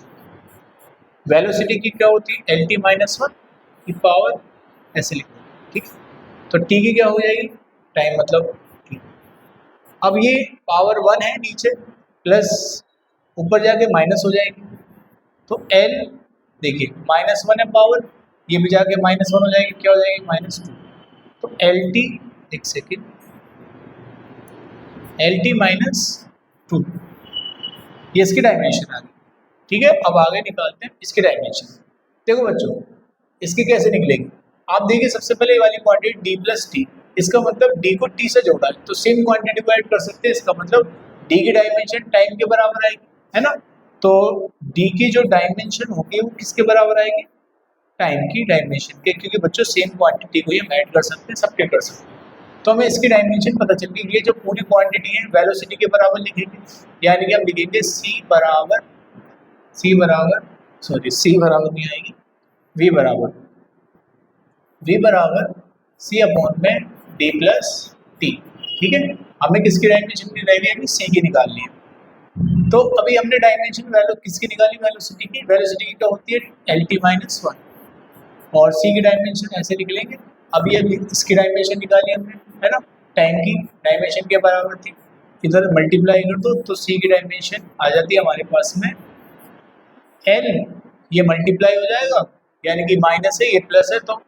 वेलोसिटी की क्या होती है, lt -1 की पावर, ऐसे लिखो, ठीक। तो t की क्या हो जाएगी, टाइम मतलब t। अब ये पावर 1 है नीचे, प्लस ऊपर जाके माइनस हो जाएगी, तो l देखिए -1 है पावर, ये भी जाके -1 हो जाएगी, क्या हो जाएगी, -2। तो lt, एक सेकेंड, lt -2, ये इसकी डायमेंशन आ गई, ठीक है। अब आगे निकालते हैं इसकी डायमेंशन। देखो बच्चों इसकी कैसे निकलेगी, आप देखिए सबसे पहले ये वाली क्वांटिटी d प्लस टी, इसका मतलब d को t से जोड़ा है, तो सेम क्वांटिटी को ऐड कर सकते हैं। इसका मतलब d की डायमेंशन टाइम के बराबर आएगी, है ना। तो d की जो डायमेंशन होगी वो किसके बराबर आएगी, टाइम की डायमेंशन के, क्योंकि बच्चों सेम क्वांटिटी को हम ऐड कर सकते हैं, सबके कर सकते हैं। तो हमें इसकी डायमेंशन पता चल गई। ये जो पूरी क्वांटिटी है वेलोसिटी के बराबर लिखेंगे, यानी कि हम लिखेंगे सी बराबर सी बराबर नहीं आएगी, वी बराबर सी अपॉन में डी प्लस टी। ठीक है, हमें किसकी डायमेंशन निकालनी है? सी की निकालनी है। तो अभी हमने डायमेंशन वैल्यू किसकी निकाली? वेलोसिटी की। वेलोसिटी की क्या होती है? L T minus one. और सी की डायमेंशन ऐसे निकलेंगे। अभी इसकी डायमेंशन निकाली हमने, है ना, टाइम की डायमेंशन के बराबर थी, इधर मल्टीप्लाई कर दो तो सी की डायमेंशन आ जाती है हमारे पास में एल, ये मल्टीप्लाई हो जाएगा, यानी कि माइनस है ये प्लस है, तो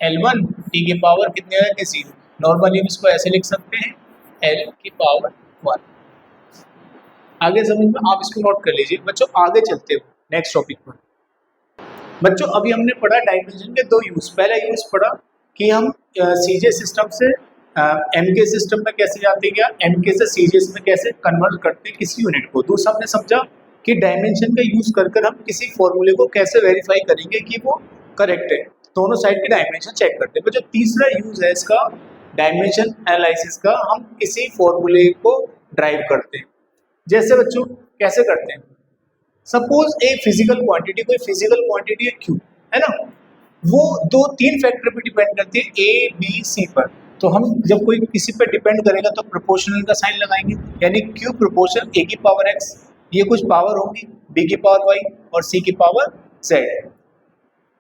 L1 टी की पावर कितनी आ जाएगी? जीरो। नॉर्मली हम इसको ऐसे लिख सकते हैं L की पावर 1। आगे समझ में, आप इसको नोट कर लीजिए बच्चों। आगे चलते हो नेक्स्ट टॉपिक पर। बच्चों अभी हमने पढ़ा डायमेंशन के दो यूज। पहला यूज पढ़ा कि हम सीजे सिस्टम से एमके सिस्टम में कैसे जाते हैं, या एमके से सीजेस में कैसे कन्वर्ट करते हैं किसी यूनिट को। दूसरा हमने समझा कि डायमेंशन का यूज कर हम किसी फॉर्मूले को कैसे वेरीफाई करेंगे कि वो करेक्ट है, दोनों साइड की डायमेंशन चेक करते हैं। जो तीसरा यूज है इसका डायमेंशन एनालिसिस का, हम किसी फॉर्मूले को ड्राइव करते हैं। जैसे बच्चों कैसे करते हैं? सपोज एक फिजिकल क्वांटिटी, कोई फिजिकल क्वांटिटी है क्यू, है ना, वो दो तीन फैक्टर पे डिपेंड करती है, ए बी सी पर। तो हम जब कोई किसी पे डिपेंड करेगा तो प्रोपोर्शनल का साइन लगाएंगे, यानी क्यू प्रोपोर्शन ए की पावर एक्स, ये कुछ पावर होगी, बी की पावर वाई और सी की पावर जेड।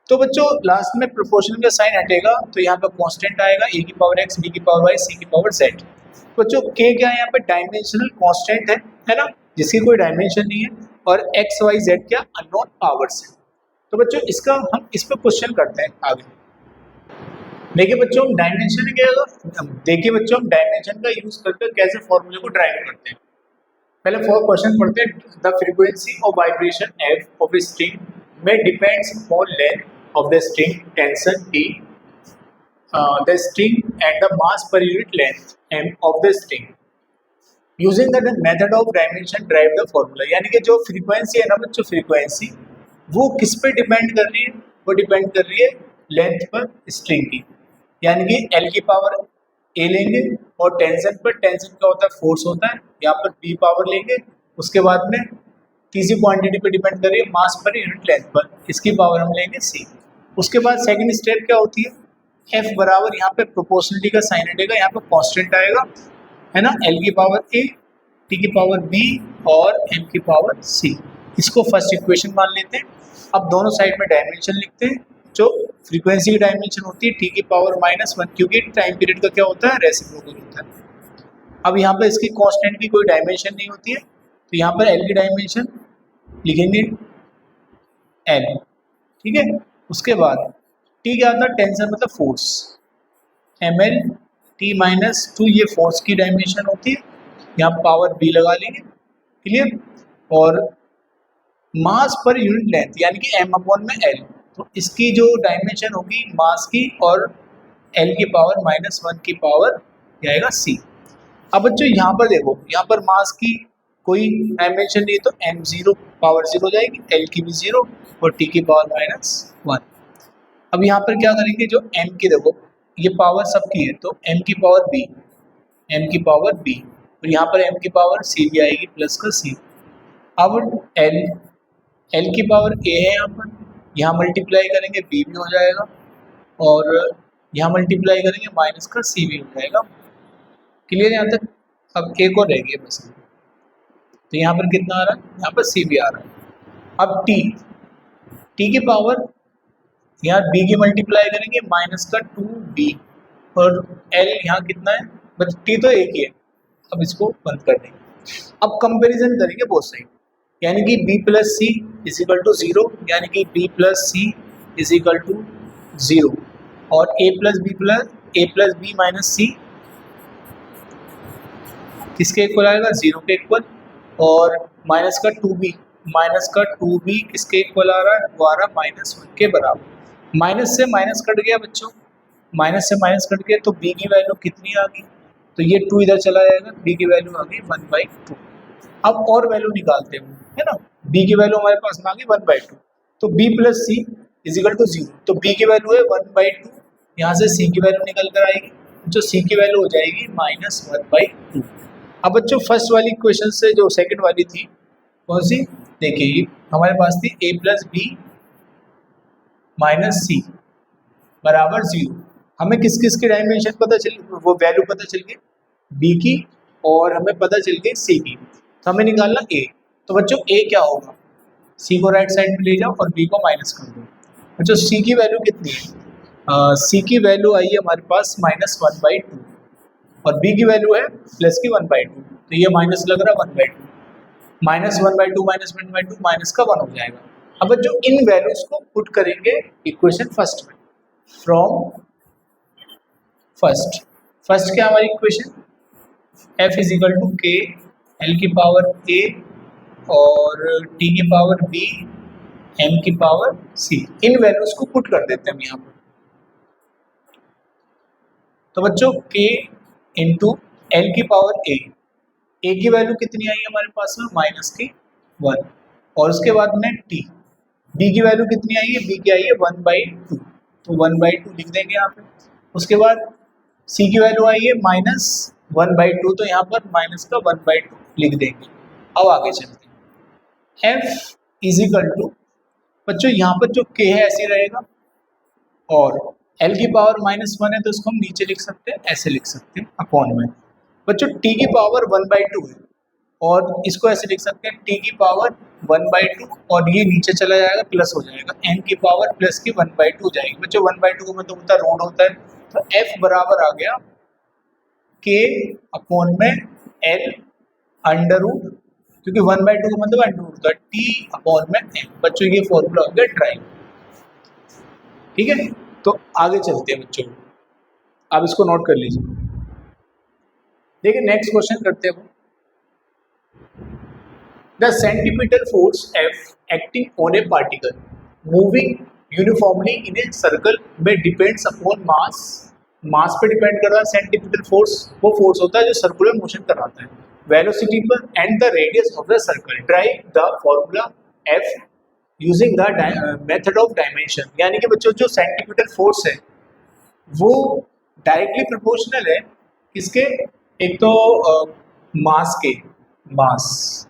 तो बच्चों लास्ट में प्रोपोर्शनल का साइन हटेगा तो यहाँ पे कांस्टेंट आएगा, ए की पावर एक्स, बी की पावर वाई, सी की पावर जेड। बच्चों के क्या है? यहाँ पे डायमेंशनल कांस्टेंट है ना, जिसकी कोई डायमेंशन नहीं है, और एक्स वाई जेड क्या? अननोन पावर्स है। तो बच्चों इसका हम इस पर क्वेश्चन करते हैं आगे। देखिए बच्चों हम डायमेंशन हम डायमेंशन का यूज करके कैसे फॉर्मूले को ड्राइव करते हैं। पहले क्वेश्चन पढ़ते हैं। The frequency of vibration f of a string में depends upon length of the string, tension T, the string and the mass per unit length m of the string. Using the method of dimension drive the formula. यानी कि जो frequency है ना बच्चों, frequency वो किस पे डिपेंड कर रही है? वो डिपेंड कर रही है लेंथ पर स्ट्रिंग की, यानी कि एल की पावर ए लेंगे, और टेंशन पर, टेंशन क्या होता है? फोर्स होता है, यहाँ पर बी पावर लेंगे। उसके बाद में तीसरी क्वांटिटी पे डिपेंड कर रही है मास पर यूनिट लेंथ पर, इसकी पावर हम लेंगे सी। उसके बाद सेकंड स्टेप क्या होती है? एफ बराबर, यहाँ पे प्रोपोर्शनलिटी का साइन हटेगा, यहाँ पे कांस्टेंट आएगा, है ना, एल की पावर ए, टी की पावर बी और एम की पावर सी। इसको फर्स्ट इक्वेशन मान लेते हैं। अब दोनों साइड में डायमेंशन लिखते हैं। जो फ्रीक्वेंसी की डायमेंशन होती है टी की पावर -1, क्योंकि टाइम पीरियड का क्या होता है? रेसिप्रोकल होता है। अब यहाँ पर इसकी कांस्टेंट की कोई डायमेंशन नहीं होती है, तो यहाँ पर एल की डायमेंशन लिखेंगे एल, ठीक है। उसके बाद टी क्या आता है? टेंशन मतलब फोर्स, एम एल टी -2, ये फोर्स की डायमेंशन होती है। यहाँ पावर बी लगा लेंगे, क्लियर। और मास पर यूनिट लेंथ यानी कि एम अपॉन में एल, तो इसकी जो डायमेंशन होगी मास की और एल की पावर -1 की पावर आएगा सी। अब बच्चों यहाँ पर देखो, यहाँ पर मास की कोई डायमेंशन नहीं, तो एम जीरो पावर जीरो जाएगी, एल की भी जीरो और टी की पावर -1। अब यहाँ पर क्या करेंगे? जो एम की देखो ये पावर सबकी है, तो एम की पावर बी, एम की पावर बी, और यहाँ पर एम की पावर सी भी आएगी प्लस का सी। अब एल, एल की पावर ए है, यहाँ मल्टीप्लाई करेंगे बी भी हो जाएगा, और यहाँ मल्टीप्लाई करेंगे माइनस का सी भी हो जाएगा। क्लियर यहाँ तक? अब एक और रह गया बस, तो यहाँ पर कितना आ रहा है? यहाँ पर सी भी आ रहा है। अब टी, टी की पावर यहाँ बी की मल्टीप्लाई करेंगे माइनस का 2b, और एल यहाँ कितना है? बस टी तो एक ही है। अब इसको बंद कर देंगे। अब कंपैरिजन करेंगे बोथ साइड, यानी कि b plus C is equal to 0, यानी कि b plus C is equal to 0, और a plus B minus C किसके इक्वल आएगा? 0 के इक्वल, और माइनस का 2b किसके इक्वल आ रहा है? वो आ रहा है -1 के बराबर। माइनस से माइनस कट गया बच्चों, माइनस से माइनस कट गया, तो b की वैल्यू कितनी आ गई? तो ये 2 इधर चला जाएगा, b की वैल्यू आ गई 1/2। अब और वैल्यू निकालते हैं, है ना, b की वैल्यू हमारे पास में आ गई 1/2, तो b plus C is equal to 0। तो b की वैल्यू है 1/2, यहाँ से c की वैल्यू निकल कर आएगी, जो c की वैल्यू हो जाएगी -1/2। अब बच्चों फर्स्ट वाली इक्वेशन से जो सेकंड वाली थी कौन सी, देखिए हमारे पास थी a + b - c बराबर 0। हमें किस किस की डायमेंशन पता चल, वो वैल्यू पता चल गई b की और हमें पता चल गई c की, तो हमें निकालना a। तो बच्चों a क्या होगा, c को राइट साइड में ले जाओ और b को माइनस कर दो। बच्चों c की वैल्यू कितनी है, c की वैल्यू आई है हमारे पास -1/2 और b की वैल्यू है प्लस की 1/2, तो ये माइनस लग रहा है 1/2, -1/2 माइनस का 1 हो जाएगा। अब जो इन वैल्यूज को पुट करेंगे इक्वेशन फर्स्ट में, फ्रॉम फर्स्ट क्या हमारी equation, f is equal to k l की पावर a और t की पावर b m की पावर c, इन वैल्यूज को पुट कर देते हैं हम यहाँ पर। तो बच्चों k इंटू एल की पावर a की वैल्यू कितनी आई है हमारे पास में -1, और उसके बाद में t, b की वैल्यू कितनी आई है, b की आई है 1/2, तो 1/2 लिख देंगे यहाँ पे। उसके बाद c की वैल्यू आई है -1/2, तो यहाँ पर माइनस का 1/2 लिख देंगे। अब आगे चलते हैं, f इज इक्वल टू, बच्चों यहाँ पर जो k है ऐसे रहेगा और l की पावर -1 है तो इसको हम नीचे लिख सकते हैं, ऐसे लिख सकते हैं अपॉन में। बच्चों t की पावर 1/2 है और इसको ऐसे लिख सकते हैं t की पावर 1/2 और ये नीचे चला जाएगा प्लस हो जाएगा, n की पावर प्लस की 1/2 हो जाएगी। बच्चों 1/2 का मतलब होता है रूट होता है, तो f बराबर आ गया k अपॉन में l अंडर रूट, क्योंकि 1/2 का मतलब अंडर रूट होता है, t अपॉन में n। बच्चों ये फॉर्मूला हो गया ड्राइव, ठीक है। तो आगे चलते हैं बच्चों, आप इसको नोट कर लीजिए। देखिए नेक्स्ट क्वेश्चन करते हैं। The centripetal force F acting on a particle moving uniformly in a circle में depends upon mass, मास पे डिपेंड कर रहा है। सेंट्रीपिटल फोर्स वो फोर्स होता है जो सर्कुलर मोशन कराता है वेलोसिटी पर and the radius of the circle. Drive the formula F using the method of dimension. यानी कि बच्चों जो सेंट्रीपिटल फोर्स है वो डायरेक्टली प्रोपोर्शनल है किसके, एक तो मास के, मास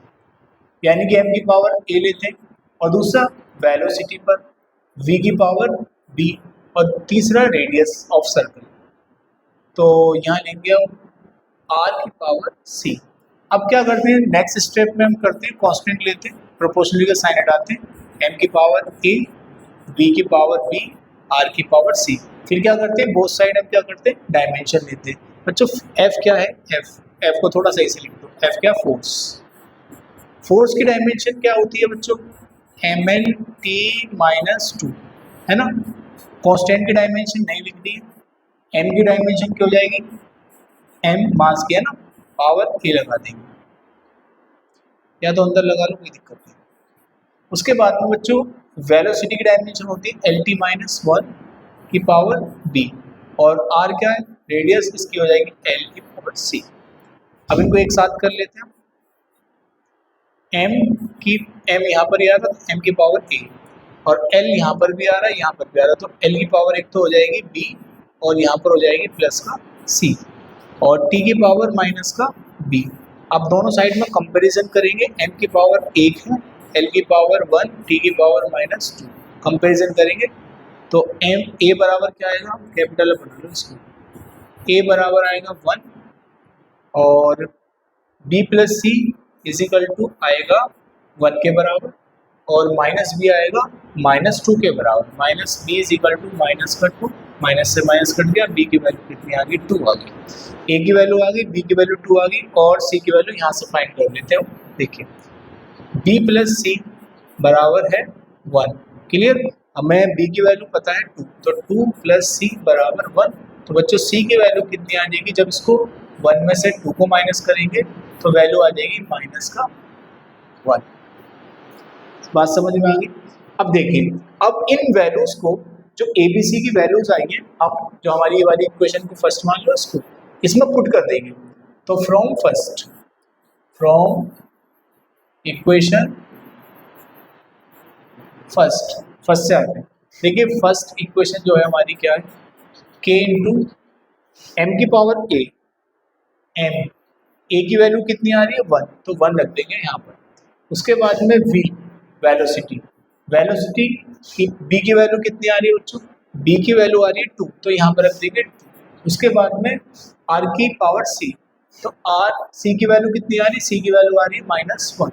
यानी कि m की पावर a लेते हैं और दूसरा वेलोसिटी पर v की पावर b और तीसरा रेडियस ऑफ सर्कल, तो यहाँ लेंगे हम r की पावर c। अब क्या करते हैं, नेक्स्ट स्टेप में हम करते हैं कांस्टेंट लेते हैं, प्रोपोर्शनली का साइन हटाते हैं, m की पावर a b की पावर b r की पावर c। फिर क्या करते हैं, बोथ साइड हम क्या करते हैं डायमेंशन लेते हैं। बच्चों f क्या है, f को थोड़ा सही से लिख दो, f क्या, फोर्स। फोर्स की डायमेंशन क्या होती है बच्चों, mlt-2 है ना। कांस्टेंट की डायमेंशन नहीं लिखनी है, m की डायमेंशन क्या हो जाएगी, m मास की है ना, पावर k लगा देंगे, या तो अंदर लगा लो कोई दिक्कत नहीं। उसके बाद में बच्चों वेलोसिटी की डायमेंशन होती है lt-1 की पावर b और r क्या है, रेडियस इसकी हो जाएगी l की पावर c। अब इनको एक साथ कर लेते हैं, m यहाँ पर ही आ रहा है m की पावर a और l यहाँ पर भी आ रहा है, यहाँ पर भी आ रहा है, तो l की पावर एक तो हो जाएगी b और यहाँ पर हो जाएगी प्लस का c और t की पावर माइनस का b। अब दोनों साइड में कंपैरिजन करेंगे, m की पावर 1 है, l की पावर 1, t की पावर -2, कंपैरिजन करेंगे तो a बराबर क्या आएगा, कैपिटल बना लो इसको, a बराबर आएगा 1 और b plus c is equal to आएगा 1 के बराबर और माइनस b आएगा -2 के बराबर, minus b is equal to minus का 2, माइनस से माइनस कट गया, b की वैल्यू कितनी आ गई, 2 आ गई, a की वैल्यू आ गई, b की वैल्यू 2 आ गई और c की वैल्यू यहाँ से फाइंड कर लेते हैं। देखिए b प्लस c बराबर है 1, क्लियर। हमें b की वैल्यू पता है 2, तो 2 प्लस c बराबर 1, तो बच्चों c की वैल्यू कितनी आ जाएगी, जब इसको 1 में से 2 को माइनस करेंगे तो वैल्यू आ जाएगी माइनस का 1। बात समझ में आ गई। अब देखिए, अब इन वैल्यूज को जो ABC की वैल्यूज आई हैं, अब जो हमारी ये वाली इक्वेशन को फर्स्ट मान लो, इसको इसमें पुट कर देंगे, तो फ्रॉम इक्वेशन फर्स्ट से आते हैं, देखिए फर्स्ट इक्वेशन जो है हमारी क्या है, k इंटू एम की पावर a, एम a की वैल्यू कितनी आ रही है 1, तो 1 रख देंगे यहाँ पर। उसके बाद में v वेलोसिटी, वेलोसिटी की b की वैल्यू कितनी आ रही है बच्चों, b की वैल्यू आ रही है 2, तो यहाँ पर रख देंगे 2। उसके बाद में r की पावर c, तो r c की वैल्यू कितनी आ रही है, c की वैल्यू आ रही है -1,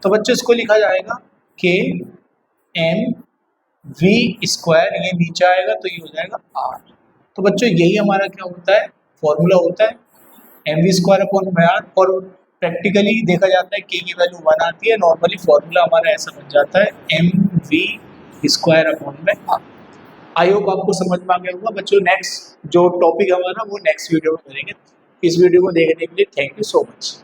तो बच्चों इसको लिखा जाएगा k m v स्क्वायर, ये नीचे आएगा तो ये हो जाएगा r। तो बच्चों यही हमारा क्या होता है, फॉर्मूला होता है M V square upon r, और प्रैक्टिकली देखा जाता है k की वैल्यू 1 आती है, नॉर्मली फॉर्मूला हमारा ऐसा बन जाता है M V square upon r। I hope आपको समझ में आ गया होगा बच्चों। नेक्स्ट जो टॉपिक हमारा वो नेक्स्ट वीडियो में करेंगे। इस वीडियो को देखने के लिए थैंक यू सो मच।